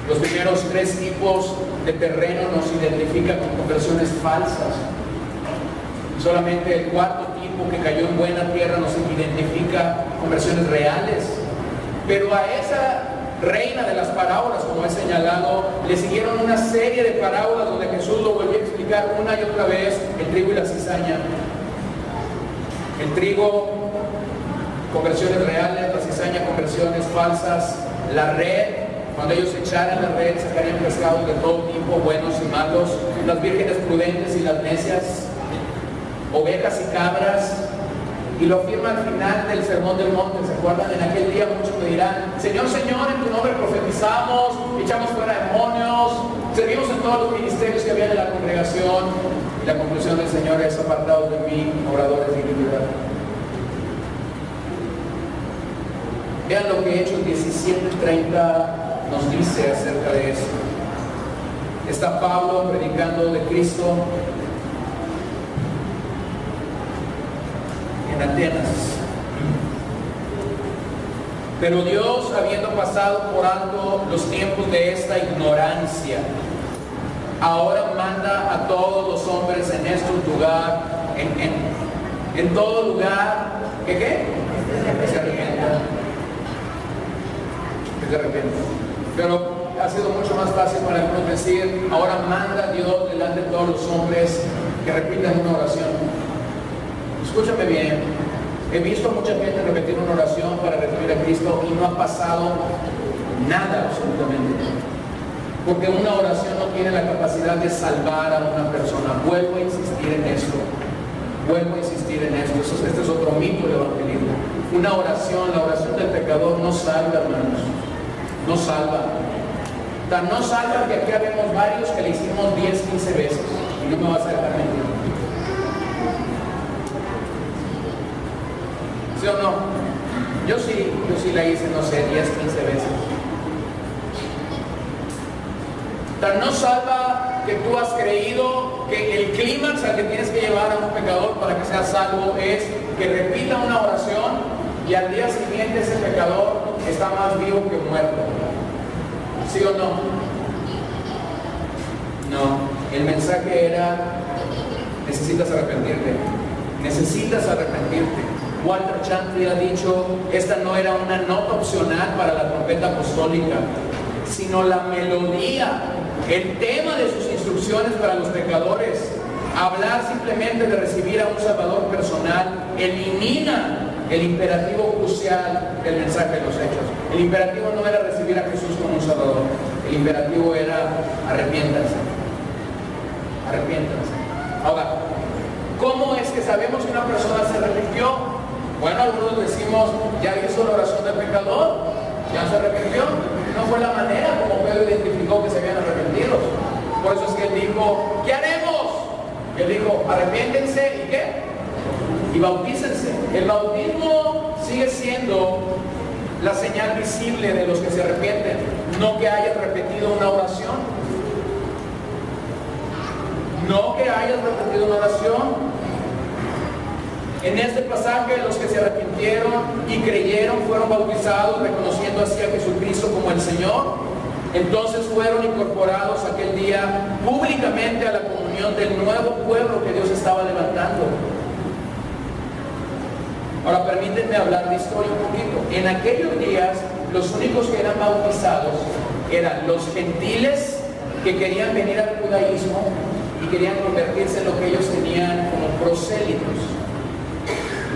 Los primeros 3 tipos de terreno nos identifican con conversiones falsas. Solamente el 4º tipo, que cayó en buena tierra, nos identifica conversiones reales. Pero a esa reina de las parábolas, como he señalado, le siguieron una serie de parábolas donde Jesús lo volvió a explicar una y otra vez: el trigo y la cizaña. El trigo, conversiones reales; la cizaña, conversiones falsas. La red, cuando ellos echaran la red, sacarían pescados de todo tipo, buenos y malos. Las vírgenes prudentes y las necias. Ovejas y cabras. Y lo afirma al final del Sermón del Monte. ¿Se acuerdan? En aquel día muchos me dirán: Señor, Señor, en tu nombre profetizamos, echamos fuera demonios, servimos en todos los ministerios que había en la congregación. Y la conclusión del Señor es: apartados de mí, obradores de iniquidad. Vean lo que Hechos 17:30 nos dice acerca de esto. Está Pablo predicando de Cristo. Atenas. Pero Dios, habiendo pasado por alto los tiempos de esta ignorancia, ahora manda a todos los hombres en estos lugares, en todo lugar, que se arrepientan. Que se arrepientan. Pero ha sido mucho más fácil para algunos decir, ahora manda Dios delante de todos los hombres que repitan una oración. Escúchame bien, he visto a mucha gente repetir una oración para recibir a Cristo y no ha pasado nada absolutamente. Porque una oración no tiene la capacidad de salvar a una persona. Vuelvo a insistir en esto. Este es otro mito del evangelismo. Una oración, la oración del pecador no salva, hermanos. No salva. Tan no salva que aquí habemos varios que le hicimos 10, 15 veces. Y no me vas a dejar mentir. ¿Sí o no? Yo sí la hice, no sé, 10, 15 veces. Tan no salva que tú has creído que el clímax al que tienes que llevar a un pecador para que sea salvo es que repita una oración y al día siguiente ese pecador está más vivo que muerto. ¿Sí o no? No. El mensaje era, necesitas arrepentirte. Necesitas arrepentirte. Walter Chantley ha dicho, esta no era una nota opcional para la trompeta apostólica, sino la melodía, el tema de sus instrucciones para los pecadores. Hablar simplemente de recibir a un Salvador personal elimina el imperativo crucial del mensaje de los Hechos. El imperativo no era recibir a Jesús como un Salvador, el imperativo era arrepiéntanse. Arrepiéntanse. Ahora, ¿cómo es que sabemos que una persona se arrepintió? Bueno, algunos decimos, ya hizo la oración del pecador, ya se arrepintió. No fue la manera como Pedro identificó que se habían arrepentido. Por eso es que él dijo, ¿qué haremos? Él dijo, arrepiéntense y ¿qué? Y bautícense. El bautismo sigue siendo la señal visible de los que se arrepienten, no que hayas repetido una oración. No que hayas repetido una oración. En este pasaje los que se arrepintieron y creyeron fueron bautizados reconociendo así a Jesucristo como el Señor. Entonces fueron incorporados aquel día públicamente a la comunión del nuevo pueblo que Dios estaba levantando. Ahora permítanme hablar de historia un poquito. En aquellos días los únicos que eran bautizados eran los gentiles que querían venir al judaísmo y querían convertirse en lo que ellos tenían como prosélitos.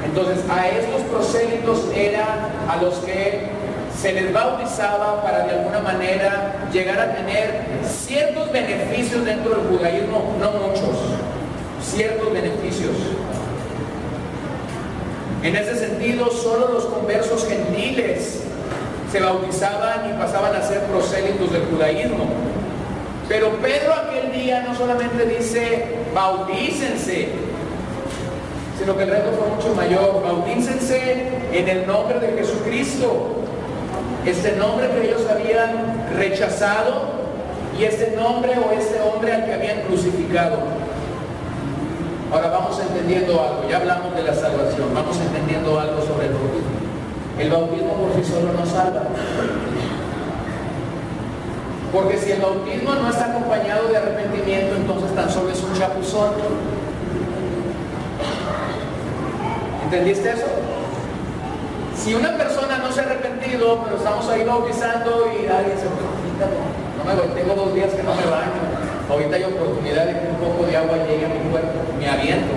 Entonces a estos prosélitos era a los que se les bautizaba para de alguna manera llegar a tener ciertos beneficios dentro del judaísmo, no muchos, ciertos beneficios. En ese sentido, solo los conversos gentiles se bautizaban y pasaban a ser prosélitos del judaísmo. Pero Pedro aquel día no solamente dice, bautícense, sino que el reto fue mucho mayor. Bautícense en el nombre de Jesucristo, este nombre que ellos habían rechazado y este nombre o este hombre al que habían crucificado. Ahora vamos entendiendo algo, ya hablamos de la salvación, vamos entendiendo algo sobre el bautismo. El bautismo por sí solo no salva. Porque si el bautismo no está acompañado de arrepentimiento, entonces tan solo es un chapuzón. ¿Entendiste eso? Si una persona no se ha arrepentido, pero estamos ahí bautizando y alguien se tengo 2 días que no me baño, ahorita hay oportunidad de que un poco de agua llegue a mi cuerpo, me aviento.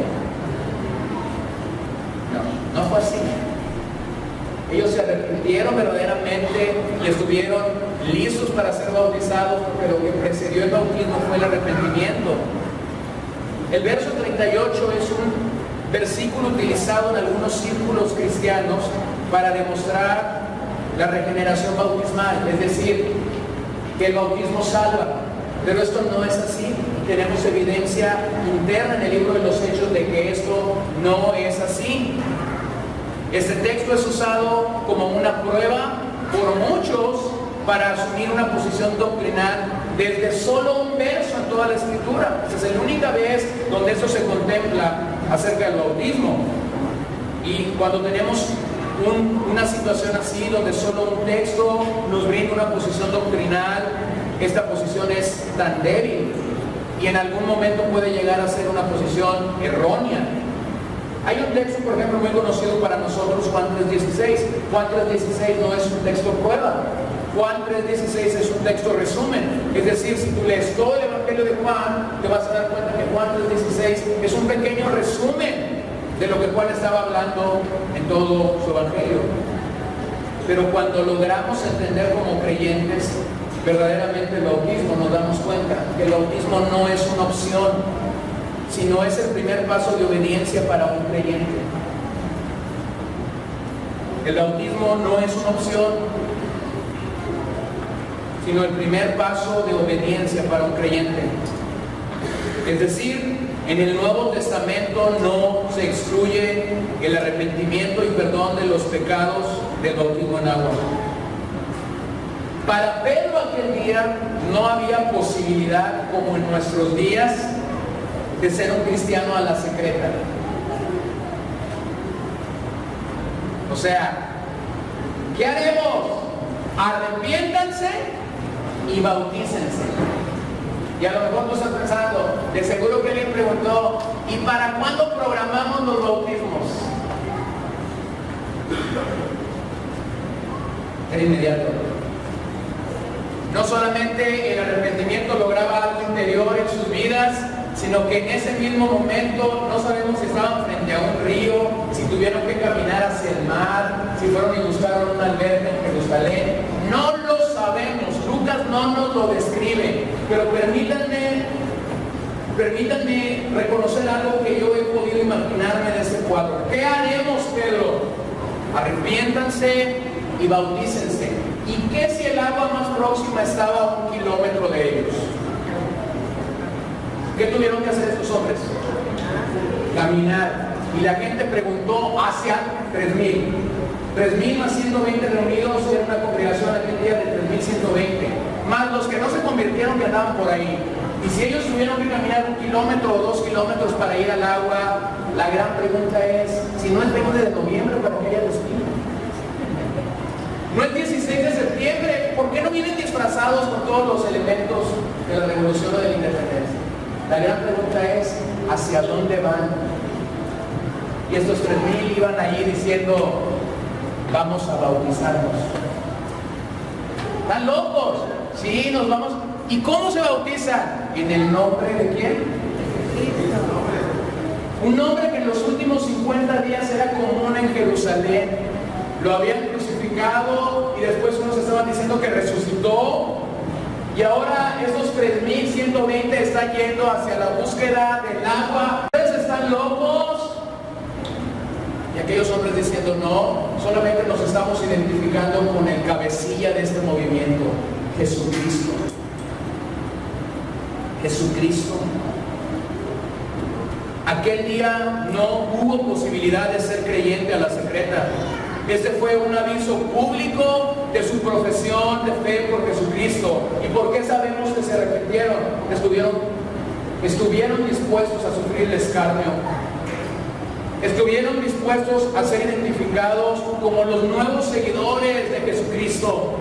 No fue así. Ellos se arrepintieron verdaderamente y estuvieron listos para ser bautizados, porque lo que precedió el bautismo fue el arrepentimiento. El verso 38 es un versículo utilizado en algunos círculos cristianos para demostrar la regeneración bautismal, es decir, que el bautismo salva. Pero esto no es así. Tenemos evidencia interna en el libro de los Hechos de que esto no es así. Este texto es usado como una prueba por muchos para asumir una posición doctrinal desde solo un verso en toda la Escritura. Esa es la única vez donde eso se contempla acerca del bautismo. Y cuando tenemos una situación así, donde solo un texto nos brinda una posición doctrinal, esta posición es tan débil y en algún momento puede llegar a ser una posición errónea. Hay un texto, por ejemplo, muy conocido para nosotros, Juan 3:16. Juan 3:16 no es un texto prueba. Juan 3:16 es un texto resumen. Es decir, si tú lees todo el Evangelio de Juan, te vas a dar cuenta que Juan 3:16 es un pequeño resumen de lo que Juan estaba hablando en todo su Evangelio. Pero cuando logramos entender como creyentes verdaderamente el bautismo, nos damos cuenta que el bautismo no es una opción, sino es el primer paso de obediencia para un creyente. El bautismo no es una opción, sino el primer paso de obediencia para un creyente. Es decir, en el Nuevo Testamento no se excluye el arrepentimiento y perdón de los pecados del bautismo en agua. Para Pedro aquel día no había posibilidad, como en nuestros días, de ser un cristiano a la secreta. O sea, ¿qué haremos? Arrepiéntanse y bautícense. Y a lo mejor tú estás pensando, de seguro que alguien preguntó, ¿y para cuándo programamos los bautismos? De inmediato. No solamente el arrepentimiento lograba algo interior en sus vidas, sino que en ese mismo momento no sabemos si estaban frente a un río, si tuvieron que caminar hacia el mar, si fueron y buscaron una alberca en Jerusalén. No lo sabemos, Lucas no nos lo describe, pero permítanme reconocer algo que yo he podido imaginarme de ese cuadro. ¿Qué haremos, Pedro? Arrepiéntanse y bautícense. ¿Y qué si el agua más próxima estaba a 1 kilómetro de ellos? ¿Qué tuvieron que hacer estos hombres? Caminar. Y la gente preguntó hacia 3,000. 3,000 más 120 reunidos en una congregación aquel día de 3,120. Más los que no se convirtieron que andaban por ahí. Y si ellos tuvieron que caminar 1 kilómetro o 2 kilómetros para ir al agua, la gran pregunta es, si no es 20 de noviembre, ¿para qué haya destino? No es 16 de septiembre, ¿por qué no vienen disfrazados con todos los elementos de la revolución o de la independencia? La gran pregunta es, ¿hacia dónde van? Y estos 3,000 iban allí diciendo, vamos a bautizarnos. ¿Están locos? Sí, nos vamos. ¿Y cómo se bautizan? ¿En el nombre de quién? Un nombre que en los últimos 50 días era común en Jerusalén. Lo habían crucificado y después unos estaban diciendo que resucitó. Y ahora esos 3,120 están yendo hacia la búsqueda del agua. ¿Ustedes están locos? Y aquellos hombres diciendo, no, solamente nos estamos identificando con el cabecilla de este movimiento, Jesucristo. Jesucristo. Aquel día no hubo posibilidad de ser creyente a la secreta. Este fue un aviso público de su profesión de fe por Jesucristo. ¿Y por qué sabemos que se arrepintieron? Estuvieron dispuestos a sufrir el escarnio. Estuvieron dispuestos a ser identificados como los nuevos seguidores de Jesucristo.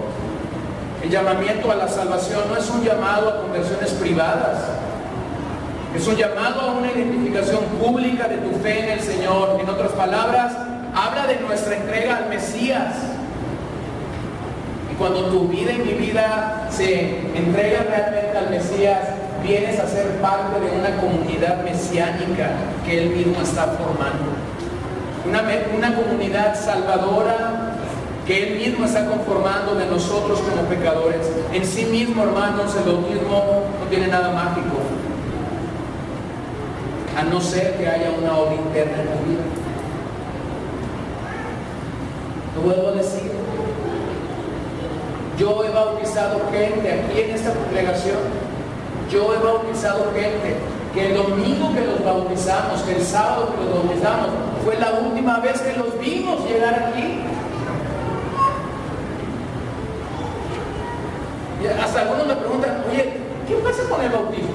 El llamamiento a la salvación no es un llamado a conversiones privadas. Es un llamado a una identificación pública de tu fe en el Señor. En otras palabras, habla de nuestra entrega al Mesías. Y cuando tu vida y mi vida se entrega realmente al Mesías, vienes a ser parte de una comunidad mesiánica que Él mismo está formando. Una comunidad salvadora que Él mismo está conformando de nosotros como pecadores. En sí mismo, hermanos, el bautismo no tiene nada mágico, a no ser que haya una obra interna en tu vida. Lo vuelvo a decir, yo he bautizado gente aquí en esta congregación. Yo he bautizado gente que el domingo que los bautizamos, que el sábado que los bautizamos, fue la última vez que los vimos llegar aquí. Y hasta algunos me preguntan, oye, ¿qué pasa con el bautismo?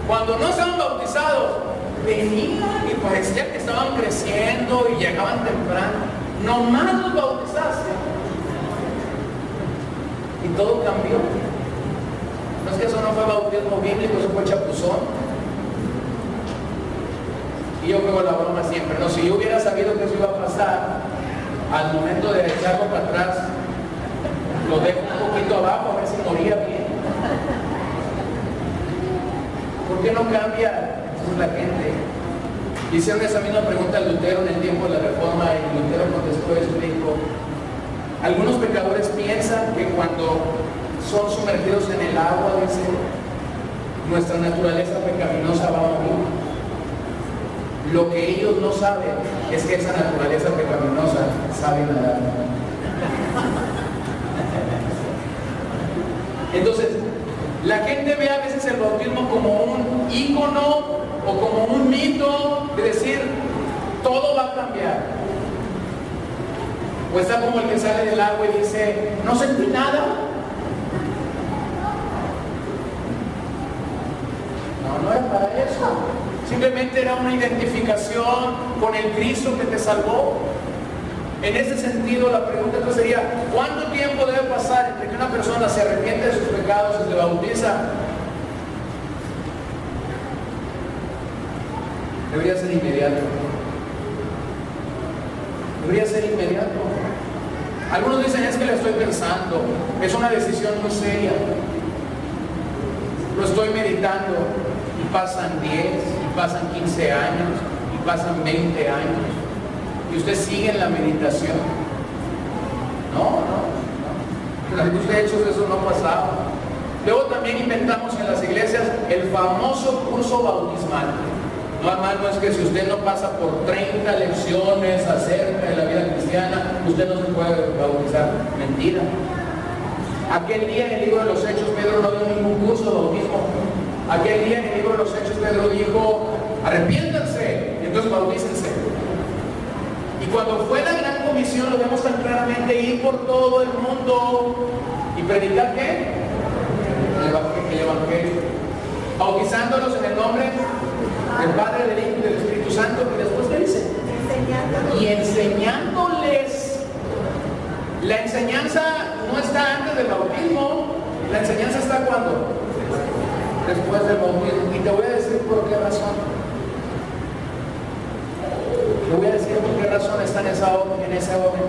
Cuando no se han bautizado, venían y parecía que estaban creciendo tremendo y llegaban temprano. Nomás los bautizaste y todo cambió. No es que eso no fue bautismo bíblico, eso fue chapuzón. Y yo juego la broma siempre, no, si yo hubiera sabido que eso iba a pasar, al momento de echarlo para atrás, lo dejo un poquito abajo a ver si moría bien. ¿Por qué no cambia la gente? Hicieron esa misma pregunta a Lutero en el tiempo de la Reforma y Lutero contestó eso y dijo: algunos pecadores piensan que cuando son sumergidos en el agua, dice, nuestra naturaleza pecaminosa va a morir. Lo que ellos no saben es que esa naturaleza pecaminosa sabe nadar. Entonces, la gente ve a veces el bautismo como un ícono o como un mito de decir, todo va a cambiar. O está como el que sale del agua y dice, no sentí nada. No era para eso. Simplemente era una identificación con el Cristo que te salvó. En ese sentido, la pregunta entonces sería, ¿cuánto tiempo debe pasar entre que una persona se arrepiente de sus pecados y se bautiza? Debería ser inmediato. Debería ser inmediato. Algunos dicen, es que lo estoy pensando, es una decisión muy seria. Lo estoy meditando y pasan 10, y pasan 15 años, y pasan 20 años. Y usted sigue en la meditación. No. De hecho, eso no pasaba. Luego también inventamos en las iglesias el famoso curso bautismal. No, hermano, es que si usted no pasa por 30 lecciones acerca de la vida cristiana, usted no se puede bautizar. Mentira. Aquel día en el libro de los Hechos, Pedro no dio ningún curso de bautismo. Aquel día en el libro de los Hechos, Pedro dijo, arrepiéntanse, y entonces bautícense. Y cuando fue la gran comisión, lo vemos tan claramente, ir por todo el mundo y predicar ¿qué? El Evangelio. Bautizándolos en el nombre del Padre, del Hijo y del Espíritu Santo. Y después, ¿qué dice? Y enseñándoles. La enseñanza no está antes del bautismo. La enseñanza está ¿cuándo? Después del bautismo. Y te voy a decir por qué razón. Le voy a decir por qué razón está en ese orden.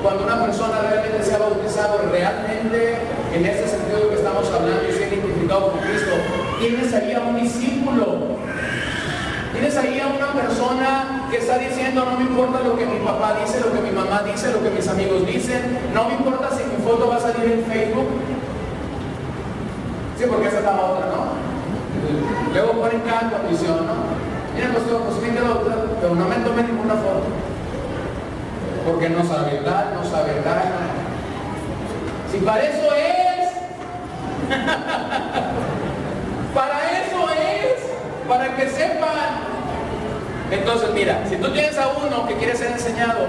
Cuando una persona realmente se ha bautizado, realmente en este sentido que estamos hablando y se ha identificado con Cristo, tienes ahí a un discípulo. Tienes ahí a una persona que está diciendo, no me importa lo que mi papá dice, lo que mi mamá dice, lo que mis amigos dicen, no me importa si mi foto va a salir en Facebook. Sí, porque esa es la otra, ¿no? Luego ponen cada condición, ¿no? Mira, pues bien pero no me tomé ninguna foto. Porque no sabe hablar, no sabe dar. Si para eso es. Para eso es. Para que sepan. Entonces, mira, si tú tienes a uno que quiere ser enseñado,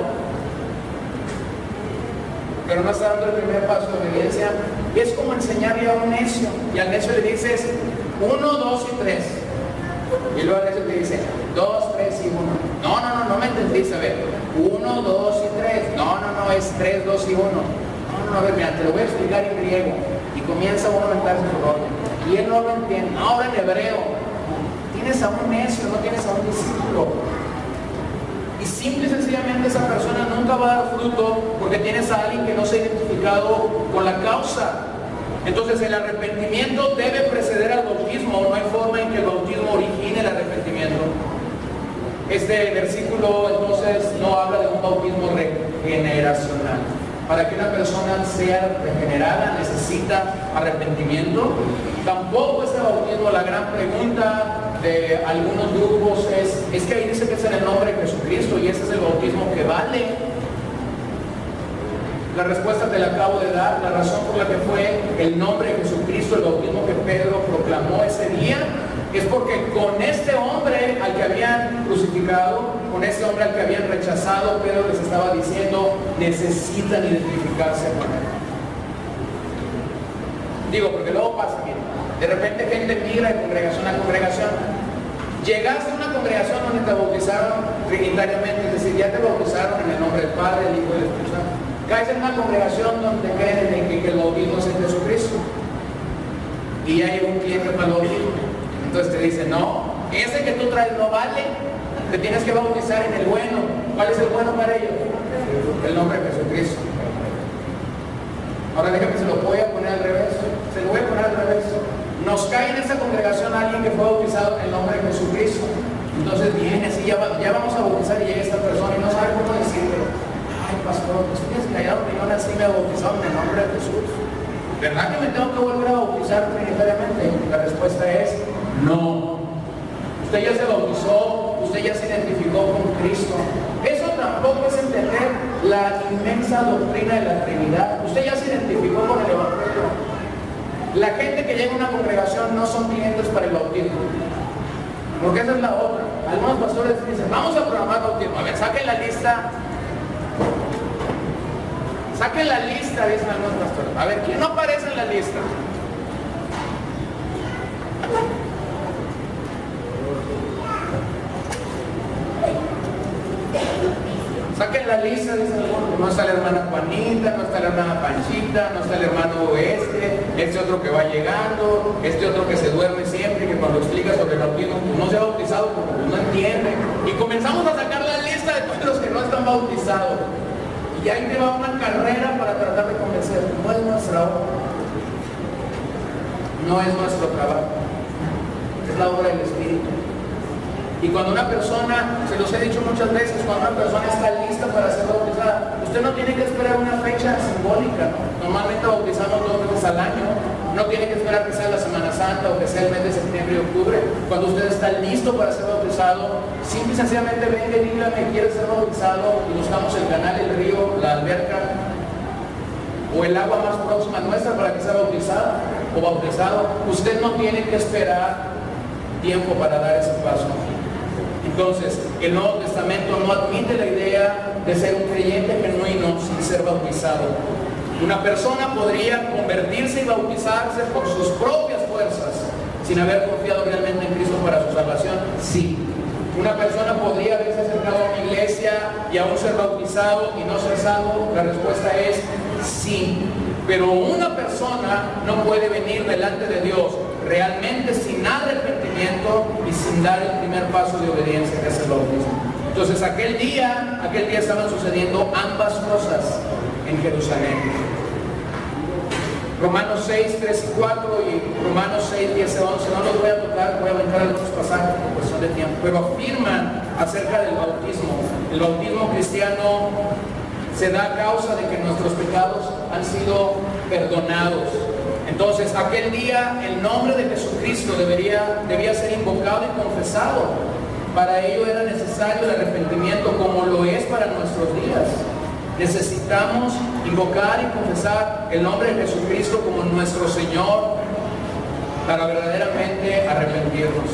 pero no está dando el primer paso de obediencia, es como enseñarle a un necio. Y al necio le dices 1, 2 y 3. Y luego al necio te dice 2, 3 y 1. No me entendiste, a ver. 1, 2 y 3. No, es 3, 2 y 1. No, a ver, mira, te lo voy a explicar en griego. Y comienza uno a mentarse su orden. Y él no lo entiende. Ahora en hebreo. Tienes a un necio, no tienes a un discípulo. Y simple y sencillamente esa persona nunca va a dar fruto porque tienes a alguien que no se ha identificado con la causa. Entonces el arrepentimiento debe preceder al bautismo. No hay forma en que el bautismo origine el arrepentimiento. Este versículo entonces no habla de un bautismo regeneracional. Para que una persona sea regenerada necesita arrepentimiento. Tampoco este bautismo, la gran pregunta de algunos grupos es que ahí dice que es en el nombre de Jesucristo y ese es el bautismo que vale. La respuesta te la acabo de dar. La razón por la que fue el nombre de Jesucristo el bautismo que Pedro proclamó ese día es porque con este hombre al que habían crucificado, con este hombre al que habían rechazado, Pedro les estaba diciendo, necesitan identificarse con él. Digo, porque luego pasa, miren, de repente gente migra de congregación a congregación. Llegaste a una congregación donde te bautizaron trinitariamente, es decir, ya te bautizaron en el nombre del Padre, del Hijo y del Espíritu Santo. Caes en una congregación donde creen en que el bautismo es en Jesucristo. Y ya llegó un cliente para el bautismo. Entonces te dice, no, ese que tú traes no vale, te tienes que bautizar en el bueno. ¿Cuál es el bueno para ellos? El nombre de Jesucristo. Ahora déjame, se lo voy a poner al revés. Se lo voy a poner al revés. Nos cae en esta congregación alguien que fue bautizado en el nombre de Jesucristo. Entonces viene así, ya vamos a bautizar y llega esta persona y no sabe cómo decirlo. Ay, pastor, pues tienes que hallar opinión así, me bautizaron en el nombre de Jesús. ¿Verdad que me tengo que volver a bautizar trinitariamente? La respuesta es no. Usted ya se bautizó, usted ya se identificó con Cristo. Eso tampoco es entender la inmensa doctrina de la Trinidad. Usted ya se identificó con el Evangelio. La gente que llega a una congregación no son clientes para el bautismo. Porque esa es la otra. Algunos pastores dicen, vamos a programar bautismo. A ver, saquen la lista. Saquen la lista, dicen algunos pastores. A ver, ¿quién no aparece en la lista? Saquen la lista, dicen algunos. No está la hermana Juanita, no está la hermana Panchita, no está el hermano este otro que va llegando, este otro que se duerme siempre y que cuando explica sobre el bautismo pues no se ha bautizado porque no entiende. Y comenzamos a sacar la lista de todos los que no están bautizados. Y ahí te va una carrera para tratar de convencer. No es nuestra obra. No es nuestro trabajo. Es la obra del Espíritu. Y cuando una persona, se los he dicho muchas veces, cuando una persona está lista para ser bautizada, usted no tiene que esperar una fecha simbólica, ¿no? Normalmente bautizamos 2 veces al año, no tiene que esperar que sea la Semana Santa o que sea el mes de septiembre y octubre. Cuando usted está listo para ser bautizado, simple y sencillamente venga y dígame, ¿quiere ser bautizado? Y buscamos el canal, el río, la alberca o el agua más próxima nuestra para que sea bautizada o bautizado. Usted no tiene que esperar tiempo para dar ese paso. Entonces, el Nuevo Testamento no admite la idea de ser un creyente genuino sin ser bautizado. Una persona podría convertirse y bautizarse por sus propias fuerzas, sin haber confiado realmente en Cristo para su salvación. Sí. Una persona podría haberse acercado a una iglesia y aún ser bautizado y no ser salvo. La respuesta es sí. Pero una persona no puede venir delante de Dios realmente sin arrepentimiento y sin dar el primer paso de obediencia, que es el bautismo. Entonces aquel día estaban sucediendo ambas cosas en Jerusalén. Romanos 6, 3 y 4 y Romanos 6, 10 y 11, no los voy a tocar, voy a brincar algunos pasajes por cuestión de tiempo, pero afirman acerca del bautismo. El bautismo cristiano se da a causa de que nuestros pecados han sido perdonados. Entonces, aquel día el nombre de Jesucristo debía ser invocado y confesado. Para ello era necesario el arrepentimiento, como lo es para nuestros días. Necesitamos invocar y confesar el nombre de Jesucristo como nuestro Señor para verdaderamente arrepentirnos.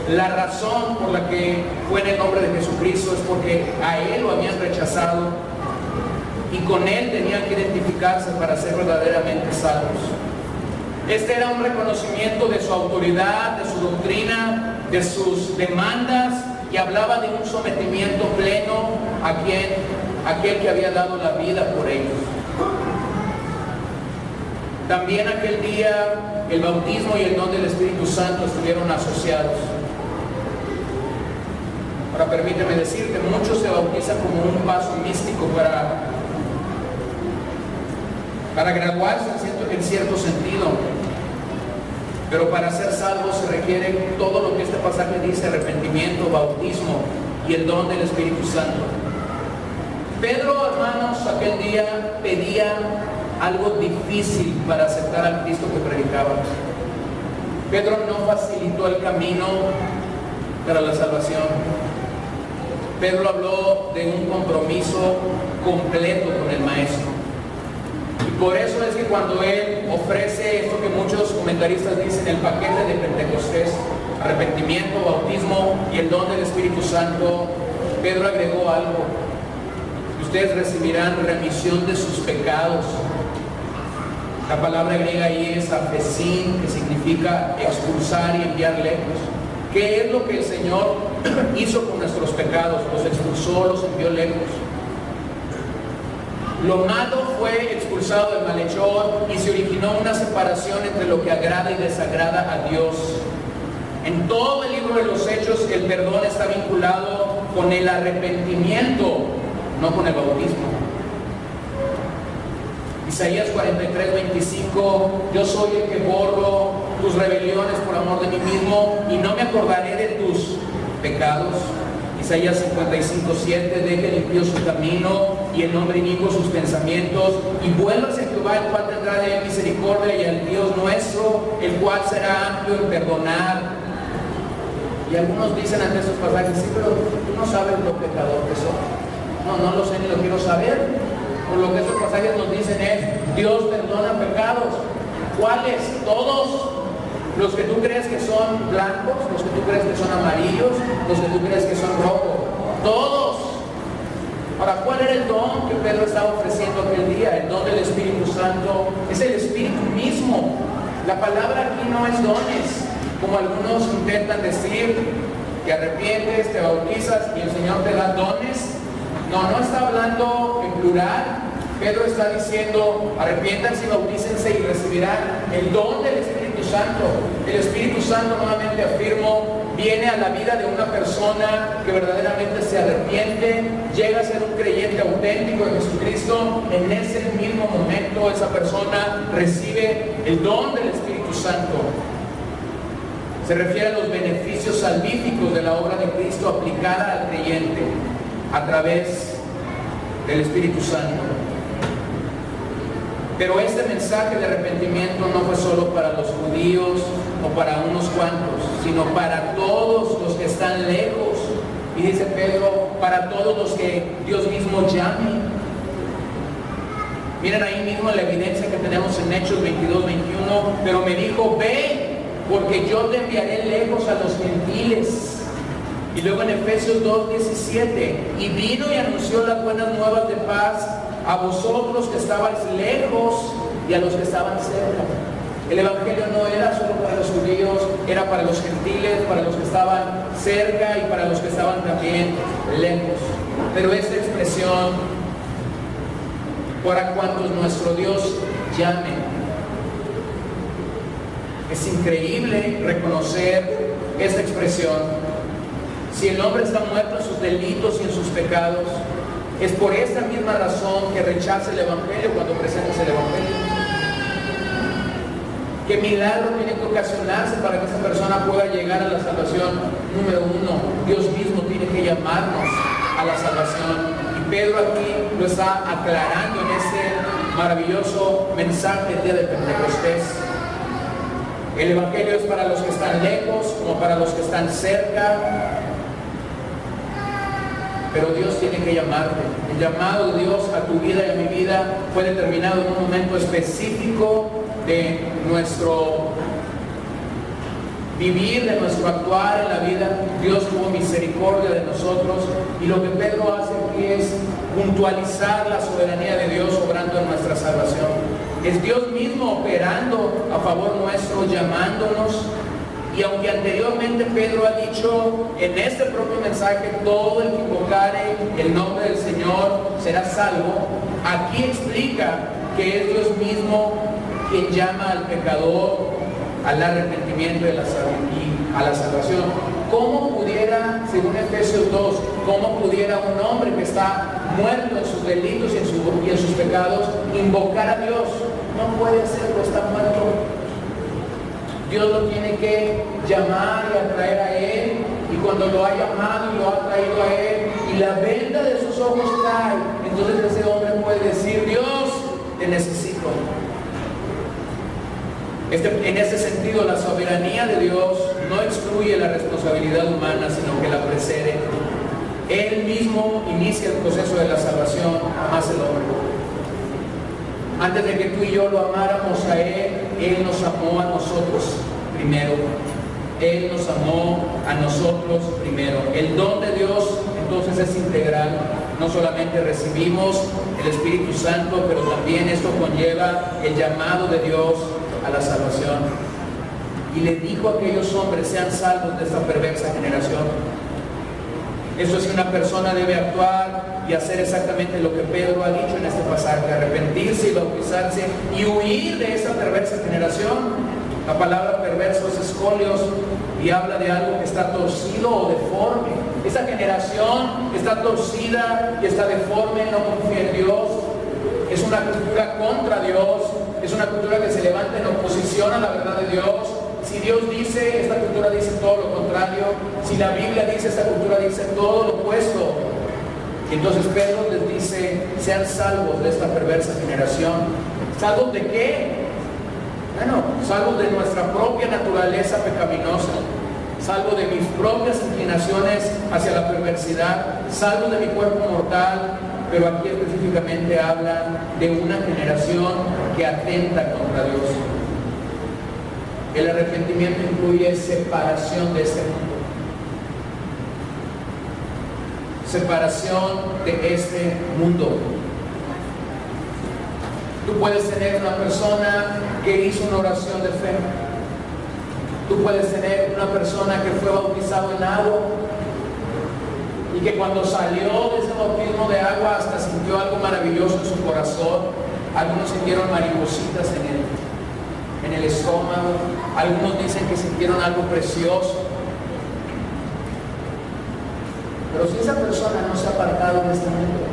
La razón por la que fue en el nombre de Jesucristo es porque a Él lo habían rechazado y con Él tenían que identificarse para ser verdaderamente salvos. Este era un reconocimiento de su autoridad, de su doctrina, de sus demandas, y hablaba de un sometimiento pleno a aquel que había dado la vida por ellos. También aquel día el bautismo y el don del Espíritu Santo estuvieron asociados. Ahora permíteme decirte, muchos se bautizan como un paso místico para graduarse en cierto sentido, pero para ser salvos se requiere todo lo que este pasaje dice: arrepentimiento, bautismo y el don del Espíritu Santo. Pedro, hermanos, aquel día pedía algo difícil para aceptar al Cristo que predicaba. Pedro no facilitó el camino para la salvación. Pedro habló de un compromiso completo con el Maestro. Y por eso es que cuando él ofrece esto que muchos comentaristas dicen, el paquete de Pentecostés, arrepentimiento, bautismo y el don del Espíritu Santo, Pedro agregó algo: ustedes recibirán remisión de sus pecados. La palabra griega ahí es aphesin, que significa expulsar y enviar lejos. ¿Qué es lo que el Señor hizo con nuestros pecados? Los expulsó, los envió lejos. Lo malo fue expulsado del malhechor y se originó una separación entre lo que agrada y desagrada a Dios. En todo el libro de los Hechos, el perdón está vinculado con el arrepentimiento, no con el bautismo. Isaías 43:25, yo soy el que borro tus rebeliones por amor de mí mismo y no me acordaré de tus pecados. Isaías 55:7, deje el impío su camino y el hombre inicuo sus pensamientos, y vuélvase a Jehová, el cual tendrá de él misericordia, y al Dios nuestro, el cual será amplio en perdonar. Y algunos dicen ante estos pasajes, sí, pero tú no sabes lo pecador que soy. No lo sé ni lo quiero saber. Por lo que estos pasajes nos dicen es, Dios perdona pecados. ¿Cuáles? Todos. Los que tú crees que son blancos, los que tú crees que son amarillos, los que tú crees que son rojos. Todos. Ahora, ¿cuál era el don que Pedro estaba ofreciendo aquel día? El don del Espíritu Santo. Es el Espíritu mismo. La palabra aquí no es dones, como algunos intentan decir, te arrepientes, te bautizas y el Señor te da dones. No está hablando en plural. Pedro está diciendo, arrepiéntanse y bautícense y recibirán el don del Espíritu Santo. El Espíritu Santo, nuevamente afirmo, viene a la vida de una persona que verdaderamente se arrepiente, llega a ser un creyente auténtico de Jesucristo. En ese mismo momento esa persona recibe el don del Espíritu Santo. Se refiere a los beneficios salvíficos de la obra de Cristo aplicada al creyente a través del Espíritu Santo. Pero este mensaje de arrepentimiento no fue solo para los judíos o para unos cuantos, sino para todos los que están lejos. Y dice Pedro, para todos los que Dios mismo llame. Miren ahí mismo la evidencia que tenemos en Hechos 22-21. Pero me dijo, ve, porque yo te enviaré lejos a los gentiles. Y luego en Efesios 2:17, y vino y anunció las buenas nuevas de paz a vosotros que estabais lejos y a los que estaban cerca. El Evangelio no era solo para los judíos, era para los gentiles, para los que estaban cerca y para los que estaban también lejos. Pero esta expresión, para cuantos nuestro Dios llame, es increíble reconocer esta expresión. Si el hombre está muerto en sus delitos y en sus pecados, es por esta misma razón que rechaza el Evangelio cuando presentas el Evangelio. ¿Qué milagro tiene que ocasionarse para que esa persona pueda llegar a la salvación? Número uno, Dios mismo tiene que llamarnos a la salvación. Y Pedro aquí lo está aclarando en este maravilloso mensaje el día de Pentecostés. El Evangelio es para los que están lejos como para los que están cerca. Pero Dios tiene que llamarte. El llamado de Dios a tu vida y a mi vida fue determinado en un momento específico de nuestro vivir, de nuestro actuar en la vida. Dios tuvo misericordia de nosotros, y lo que Pedro hace aquí es puntualizar la soberanía de Dios obrando en nuestra salvación. Es Dios mismo operando a favor nuestro, llamándonos. Y aunque anteriormente Pedro ha dicho en este propio mensaje, todo el que invocare el nombre del Señor será salvo, aquí explica que es Dios mismo quien llama al pecador al arrepentimiento y a la salvación. ¿Cómo pudiera, según Efesios 2, cómo pudiera un hombre que está muerto en sus delitos y en sus pecados invocar a Dios? No puede hacerlo, está muerto. Dios lo tiene que llamar y atraer a Él, y cuando lo ha llamado y lo ha traído a Él, y la venda de sus ojos cae, entonces ese hombre puede decir, Dios, te necesito. En ese sentido, la soberanía de Dios no excluye la responsabilidad humana, sino que la precede. Él mismo inicia el proceso de la salvación, más el hombre. Antes de que tú y yo lo amáramos a Él nos amó a nosotros primero. Él nos amó a nosotros primero. El don de Dios entonces es integral. No solamente recibimos el Espíritu Santo, pero también esto conlleva el llamado de Dios a la salvación. y le dijo a aquellos hombres: sean salvos de esta perversa generación. Eso es, si una persona debe actuar y hacer exactamente lo que Pedro ha dicho en este pasaje: arrepentirse y bautizarse y huir de esa perversa generación. La palabra perverso es escolios y habla de algo que está torcido o deforme. Esa generación está torcida y está deforme, no confía en Dios. Es una cultura contra Dios, es una cultura que se levanta en oposición a la verdad de Dios. Si Dios dice, esta cultura dice todo lo contrario. Si la Biblia dice, esta cultura dice todo lo opuesto. Y entonces Pedro les dice: sean salvos de esta perversa generación. ¿Salvos de qué? Bueno, salvos de nuestra propia naturaleza pecaminosa, salvo de mis propias inclinaciones hacia la perversidad, salvo de mi cuerpo mortal. Pero aquí específicamente habla de una generación que atenta contra Dios. El arrepentimiento incluye separación de este mundo, separación de este mundo. Tú puedes tener una persona que hizo una oración de fe. Tú puedes tener una persona que fue bautizado en agua y que cuando salió de ese bautismo de agua hasta sintió algo maravilloso en su corazón. Algunos sintieron maripositas en el estómago. Algunos dicen que sintieron algo precioso. Pero si esa persona no se ha apartado de este mundo,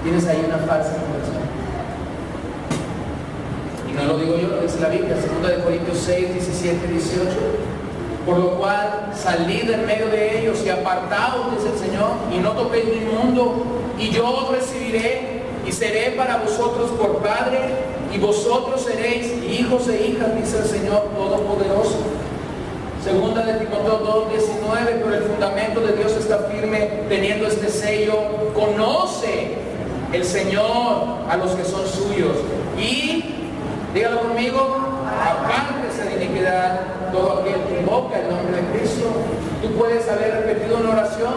tienes ahí una falsa conversión. Y no lo digo yo, lo dice la Biblia, 2 Corintios 6, 17, 18. Por lo cual, salid en medio de ellos y apartaos, dice el Señor, y no toquéis mi mundo, y yo os recibiré, y seré para vosotros por Padre, y vosotros seréis hijos e hijas, dice el Señor Todopoderoso. Segunda de Timoteo 2:19, pero el fundamento de Dios está firme, teniendo este sello: conoce el Señor a los que son suyos. Y, dígalo conmigo, apártese de iniquidad todo aquel que invoca el nombre de Cristo. Tú puedes haber repetido una oración,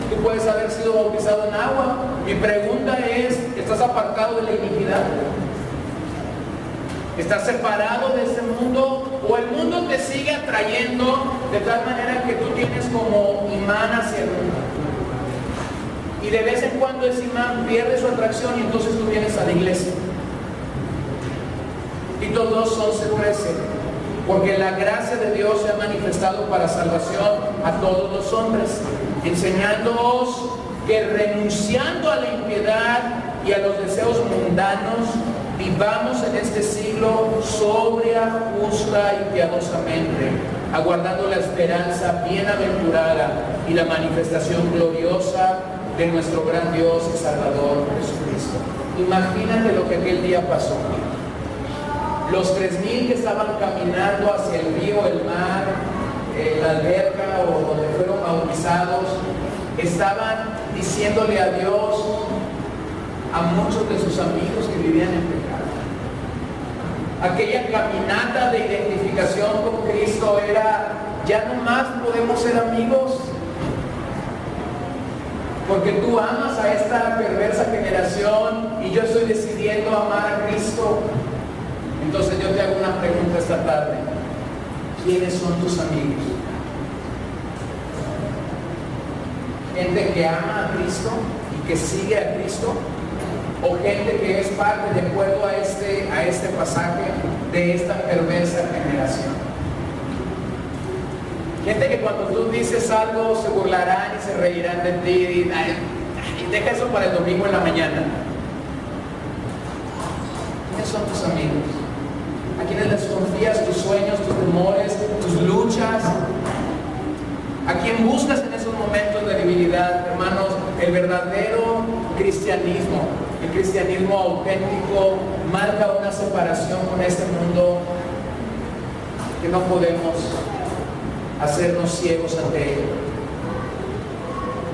tú puedes haber sido bautizado en agua. Mi pregunta es: ¿estás apartado de la iniquidad? ¿Estás separado de ese mundo? ¿O el mundo te sigue atrayendo de tal manera que tú tienes como imán hacia el mundo? Y de vez en cuando ese imán pierde su atracción y entonces tú vienes a la iglesia. Tito 2:11-13. Porque la gracia de Dios se ha manifestado para salvación a todos los hombres, enseñándoos que renunciando a la impiedad y a los deseos mundanos, vivamos en este siglo sobria, justa y piadosamente, aguardando la esperanza bienaventurada y la manifestación gloriosa de nuestro gran Dios y Salvador Jesucristo. Imagínate lo que aquel día pasó. Los 3,000 que estaban caminando hacia el río, el mar, la alberca o donde fueron bautizados, estaban diciéndole adiós a muchos de sus amigos que vivían en pecado. Aquella caminata de identificación con Cristo era: ya no más podemos ser amigos, porque tú amas a esta perversa generación y yo estoy decidiendo amar a Cristo. Entonces yo te hago una pregunta esta tarde: ¿quiénes son tus amigos? ¿Gente que ama a Cristo y que sigue a Cristo? ¿O gente que es parte, de acuerdo a este pasaje, de esta perversa generación? Gente que cuando tú dices algo se burlarán y se reirán de ti y deja eso para el domingo en la mañana. ¿Quiénes son tus amigos? ¿A quienes les confías tus sueños, tus temores, tus luchas? ¿A quién buscas en esos momentos de debilidad? Hermanos, el verdadero cristianismo, el cristianismo auténtico, marca una separación con este mundo que no podemos hacernos ciegos ante él.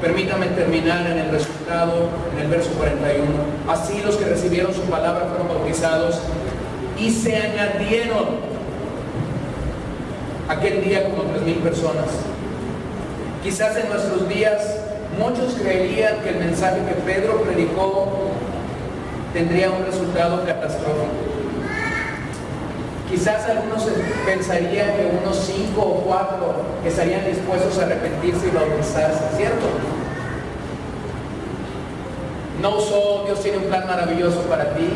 Permítame terminar en el resultado, en el verso 41. Así los que recibieron su palabra fueron bautizados y se añadieron aquel día como 3,000 personas. Quizás en nuestros días muchos creerían que el mensaje que Pedro predicó tendría un resultado catastrófico. Quizás algunos pensarían que unos 5 o 4 que estarían dispuestos a arrepentirse y bautizarse, ¿cierto? No usó, Dios tiene un plan maravilloso para ti.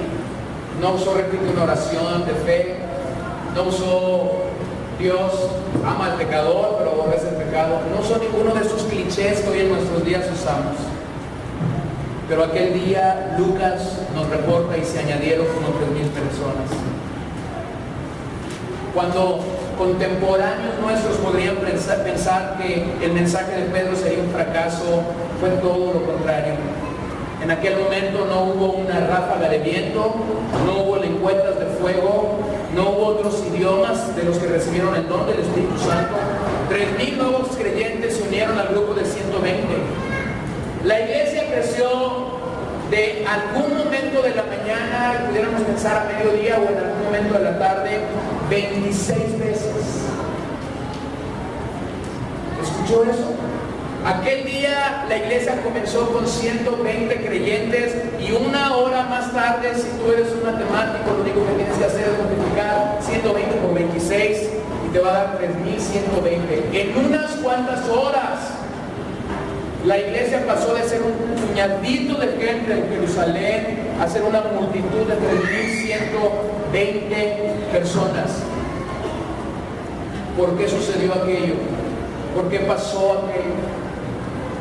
No usó, repite, una oración de fe. No usó, Dios ama al pecador, pero aborrece el pecado. No usó ninguno de esos clichés que hoy en nuestros días usamos. Pero aquel día Lucas nos reporta y se añadieron como 3,000 personas. Cuando contemporáneos nuestros podrían pensar que el mensaje de Pedro sería un fracaso, fue todo lo contrario. En aquel momento no hubo una ráfaga de viento, no hubo lengüetas de fuego, no hubo otros idiomas de los que recibieron el don del Espíritu Santo. 3,000 nuevos creyentes se unieron al grupo de 120. La iglesia creció de algún momento de la mañana, pudiéramos pensar a mediodía o en algún momento de la tarde, 26 veces. ¿Escuchó eso? Aquel día la iglesia comenzó con 120 creyentes y una hora más tarde, si tú eres un matemático, lo único que tienes que hacer es multiplicar 120 por 26 y te va a dar 3,120. En unas cuantas horas, la iglesia pasó de ser un puñadito de gente en Jerusalén a ser una multitud de 3,120 personas. ¿Por qué sucedió aquello? ¿Por qué pasó aquello?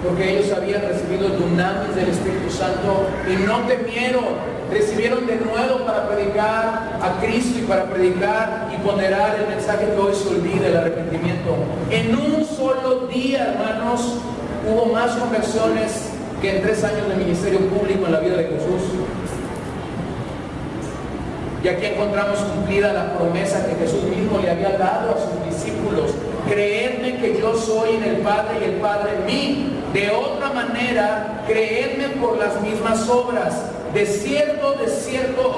Porque ellos habían recibido el dunamis del Espíritu Santo y no temieron, recibieron de nuevo para predicar a Cristo y para predicar y ponderar el mensaje que hoy se olvida, el arrepentimiento. En un solo día, hermanos, hubo más conversiones que en 3 años de ministerio público en la vida de Jesús. Y aquí encontramos cumplida la promesa que Jesús mismo le había dado a sus discípulos: creedme que yo soy en el Padre y el Padre en mí. De otra manera, creedme por las mismas obras. De cierto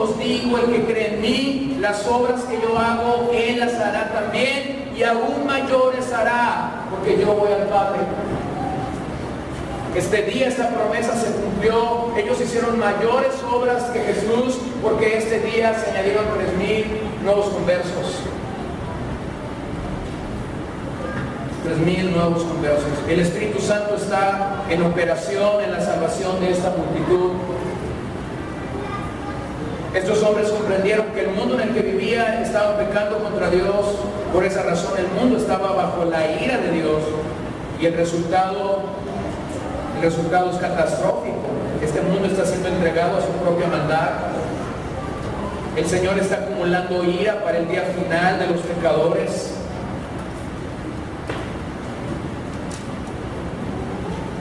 os digo, el que cree en mí, las obras que yo hago, él las hará también, y aún mayores hará, porque yo voy al Padre. Este día esta promesa se cumplió. Ellos hicieron mayores obras que Jesús, porque este día se añadieron 3,000 nuevos conversos. 3,000 nuevos conversos. El Espíritu Santo está en operación en la salvación de esta multitud. Estos hombres comprendieron que el mundo en el que vivían estaba pecando contra Dios. Por esa razón el mundo estaba bajo la ira de Dios. Y el resultado es catastrófico. Este mundo está siendo entregado a su propia maldad. El Señor está acumulando ira para el día final de los pecadores.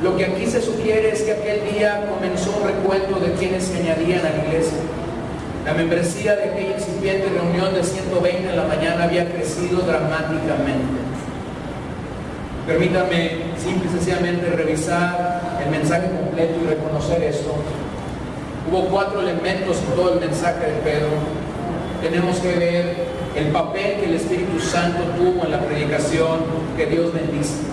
Lo que aquí se sugiere es que aquel día comenzó un recuento de quienes se añadían a la iglesia. La membresía de aquella incipiente reunión de 120 en la mañana había crecido dramáticamente. Permítanme simple y sencillamente revisar el mensaje completo y reconocer esto. Hubo 4 elementos en todo el mensaje de Pedro. Tenemos que ver el papel que el Espíritu Santo tuvo en la predicación que Dios bendice.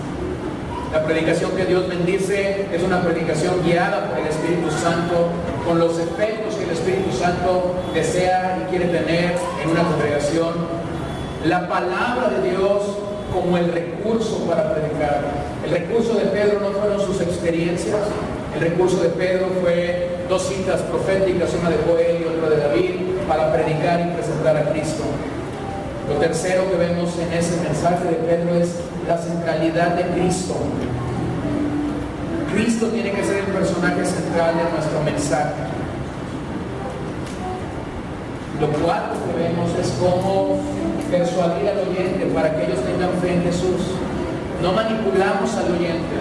La predicación que Dios bendice es una predicación guiada por el Espíritu Santo, con los efectos que el Espíritu Santo desea y quiere tener en una congregación. La palabra de Dios como el recurso para predicar. El recurso de Pedro no fueron sus experiencias. El recurso de Pedro fue 2 citas proféticas, una de Joel y otra de David, para predicar y presentar a Cristo. Lo tercero que vemos en ese mensaje de Pedro es la centralidad de Cristo. Cristo tiene que ser el personaje central de nuestro mensaje. Lo cuarto que vemos es cómo persuadir al oyente para que ellos tengan fe en Jesús. No manipulamos al oyente.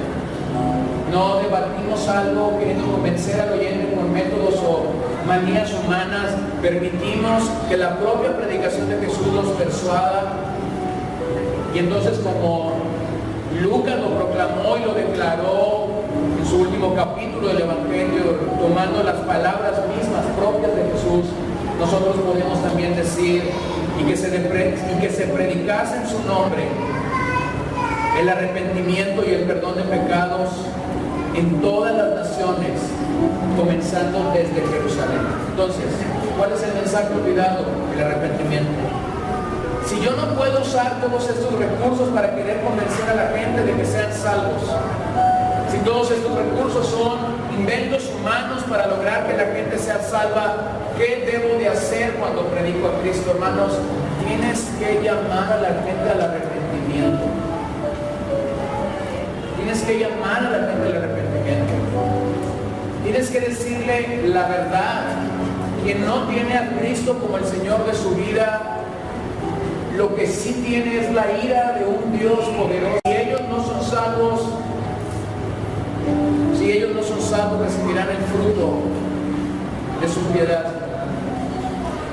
No debatimos algo queriendo convencer al oyente con métodos o manías humanas. Permitimos que la propia predicación de Jesús los persuada. Y entonces, como Lucas lo proclamó y lo declaró en su último capítulo del Evangelio, tomando las palabras mismas propias de Jesús, nosotros podemos también decir y que se predicase en su nombre el arrepentimiento y el perdón de pecados en todas las naciones, comenzando desde Jerusalén. Entonces, ¿cuál es el mensaje olvidado? El arrepentimiento. Si yo no puedo usar todos estos recursos para querer convencer a la gente de que sean salvos, si todos estos recursos son inventos humanos para lograr que la gente sea salva, ¿qué debo de hacer cuando predico a Cristo, hermanos? Tienes que llamar a la gente al arrepentimiento. Tienes que llamar a la gente al arrepentimiento. Tienes que decirle la verdad. Quien no tiene a Cristo como el Señor de su vida, lo que sí tiene es la ira de un Dios poderoso. Si ellos no son salvos, recibirán el fruto de su piedad.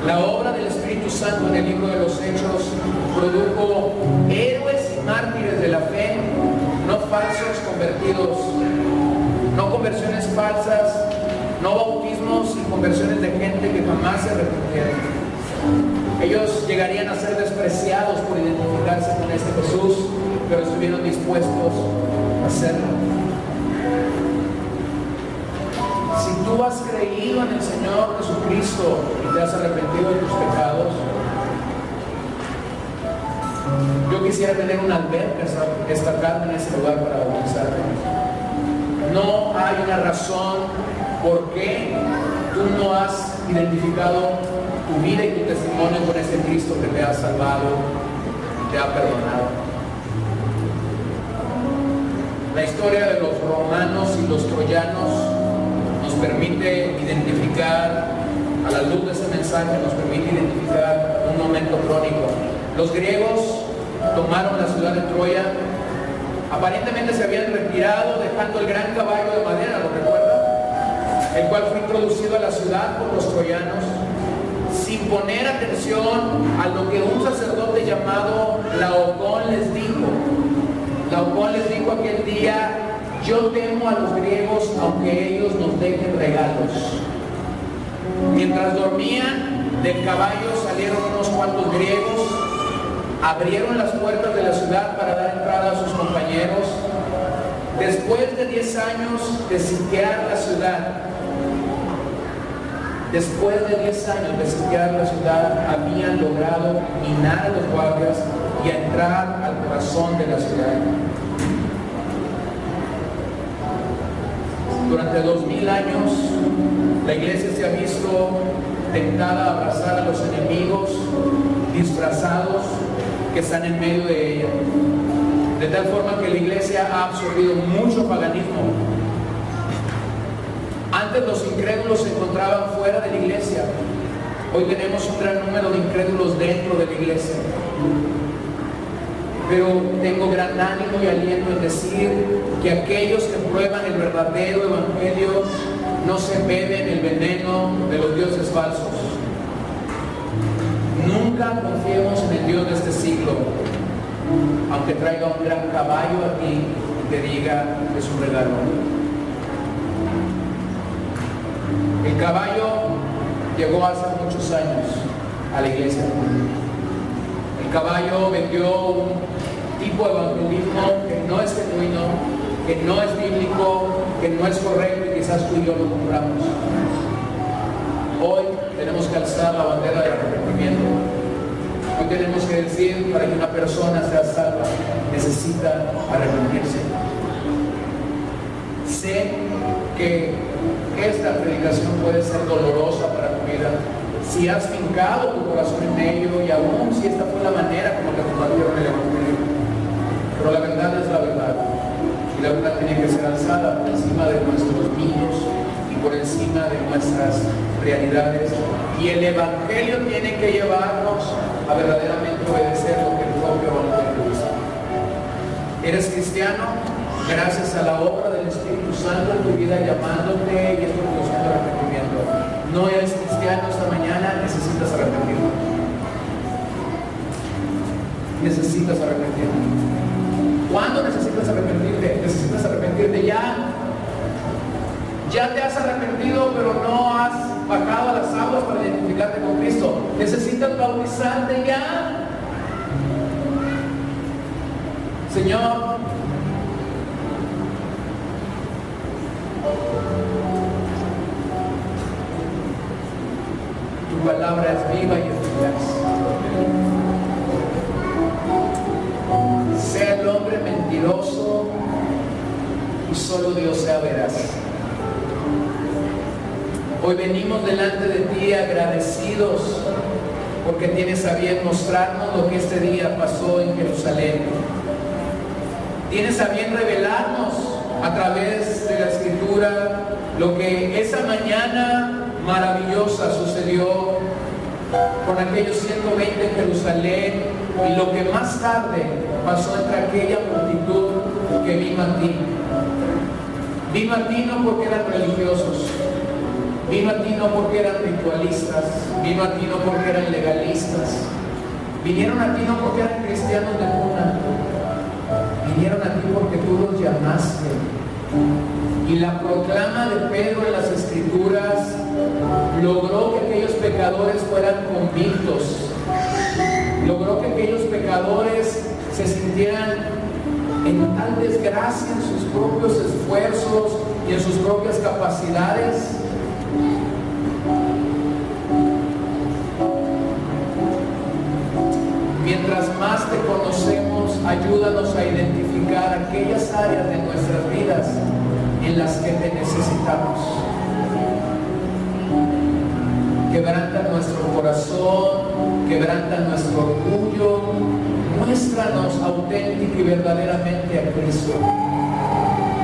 La obra del Espíritu Santo en el libro de los Hechos produjo héroes y mártires de la fe, no falsos convertidos, no conversiones falsas, no bautismos y conversiones de gente que jamás se arrepintieron. Ellos llegarían a ser despreciados por identificarse con este Jesús, pero estuvieron dispuestos a hacerlo. Si tú has creído en el Señor Jesucristo y te has arrepentido de tus pecados, yo quisiera tener una alberca destacada en ese lugar para bautizarte. No hay una razón por qué tú no has identificado tu vida y tu testimonio con ese Cristo que te ha salvado, te ha perdonado. La historia de los romanos y los troyanos nos permite identificar, a la luz de ese mensaje, nos permite identificar un momento crónico. Los griegos tomaron la ciudad de Troya, aparentemente se habían retirado dejando el gran caballo de madera, ¿lo recuerda? El cual fue introducido a la ciudad por los troyanos, sin poner atención a lo que un sacerdote llamado Laocón les dijo. Laocón les dijo aquel día: yo temo a los griegos aunque ellos nos dejen regalos. Mientras dormían, del caballo salieron unos cuantos griegos, abrieron las puertas de la ciudad para dar entrada a sus compañeros. Después de 10 años de sitiar la ciudad, habían logrado minar a los guardias y entrar al corazón de la ciudad. Durante 2000 años, la iglesia se ha visto tentada a abrazar a los enemigos disfrazados que están en medio de ella. De tal forma que la iglesia ha absorbido mucho paganismo. Antes los incrédulos se encontraban fuera de la iglesia. Hoy tenemos un gran número de incrédulos dentro de la iglesia. Pero tengo gran ánimo y aliento en decir que aquellos que prueban el verdadero evangelio no se beben el veneno de los dioses falsos. Nunca confiemos en el Dios de este siglo, aunque traiga un gran caballo a ti y te diga que es un regalo. El caballo llegó hace muchos años a la iglesia. El caballo vendió un tipo de evangelismo que no es genuino, que no es bíblico, que no es correcto y quizás tú y yo lo compramos. Hoy tenemos que alzar la bandera del arrepentimiento. Hoy tenemos que decir, para que una persona sea salva, necesita arrepentirse. Sé que esta predicación puede ser dolorosa para tu vida. Si has fincado tu corazón en ello y aún si esta fue la manera como te compartieron el evangelio. Pero la verdad es la verdad. Y la verdad tiene que ser alzada por encima de nuestros mitos y por encima de nuestras realidades. Y el evangelio tiene que llevarnos a verdaderamente obedecer lo que el propio evangelio dice. ¿Eres cristiano? Gracias a la obra del Espíritu Santo en tu vida llamándote y es produciendo arrepentimiento. No eres cristiano esta mañana, necesitas arrepentirte. Necesitas arrepentirte. ¿Cuándo necesitas arrepentirte? Necesitas arrepentirte ya. Ya te has arrepentido, pero no has bajado a las aguas para identificarte con Cristo. Necesitas bautizarte ya. Señor, tu palabra es viva y eficaz. y solo Dios sea veraz. Hoy venimos delante de ti agradecidos porque tienes a bien mostrarnos lo que este día pasó en Jerusalén. Tienes a bien revelarnos a través de la Escritura lo que esa mañana maravillosa sucedió con aquellos 120 en Jerusalén y lo que más tarde pasó entre aquella multitud que vino a ti. Vino a ti no porque eran religiosos, vino a ti no porque eran ritualistas, vino a ti no porque eran legalistas, vinieron a ti no porque eran cristianos de cuna, vinieron a ti porque tú los llamaste. Y la proclama de Pedro en las Escrituras logró que aquellos pecadores fueran convictos, logró que aquellos pecadores se sintieran en tal desgracia en sus propios esfuerzos y en sus propias capacidades. Mientras más te conocemos, ayúdanos a identificar aquellas áreas de nuestras vidas en las que te necesitamos. Quebranta nuestro corazón, quebranta nuestro orgullo, muéstranos auténtica y verdaderamente a Cristo.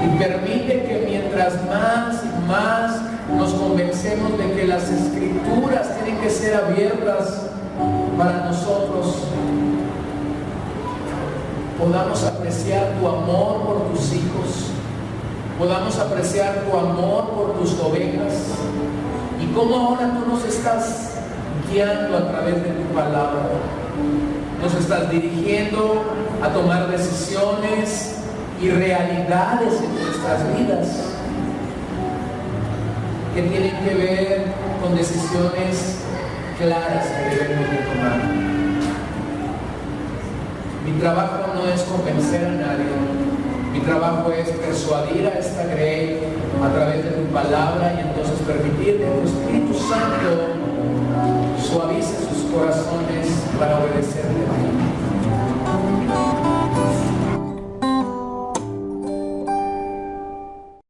Y permite que mientras más y más nos convencemos de que las Escrituras tienen que ser abiertas para nosotros, podamos apreciar tu amor por tus hijos, podamos apreciar tu amor por tus ovejas y cómo ahora tú nos estás guiando a través de tu palabra. Nos estás dirigiendo a tomar decisiones y realidades en nuestras vidas que tienen que ver con decisiones claras que debemos de tomar. Mi trabajo no es convencer a nadie, mi trabajo es persuadir a esta grey a través de tu palabra y entonces permitir que tu Espíritu Santo suavice sus corazones para obedecer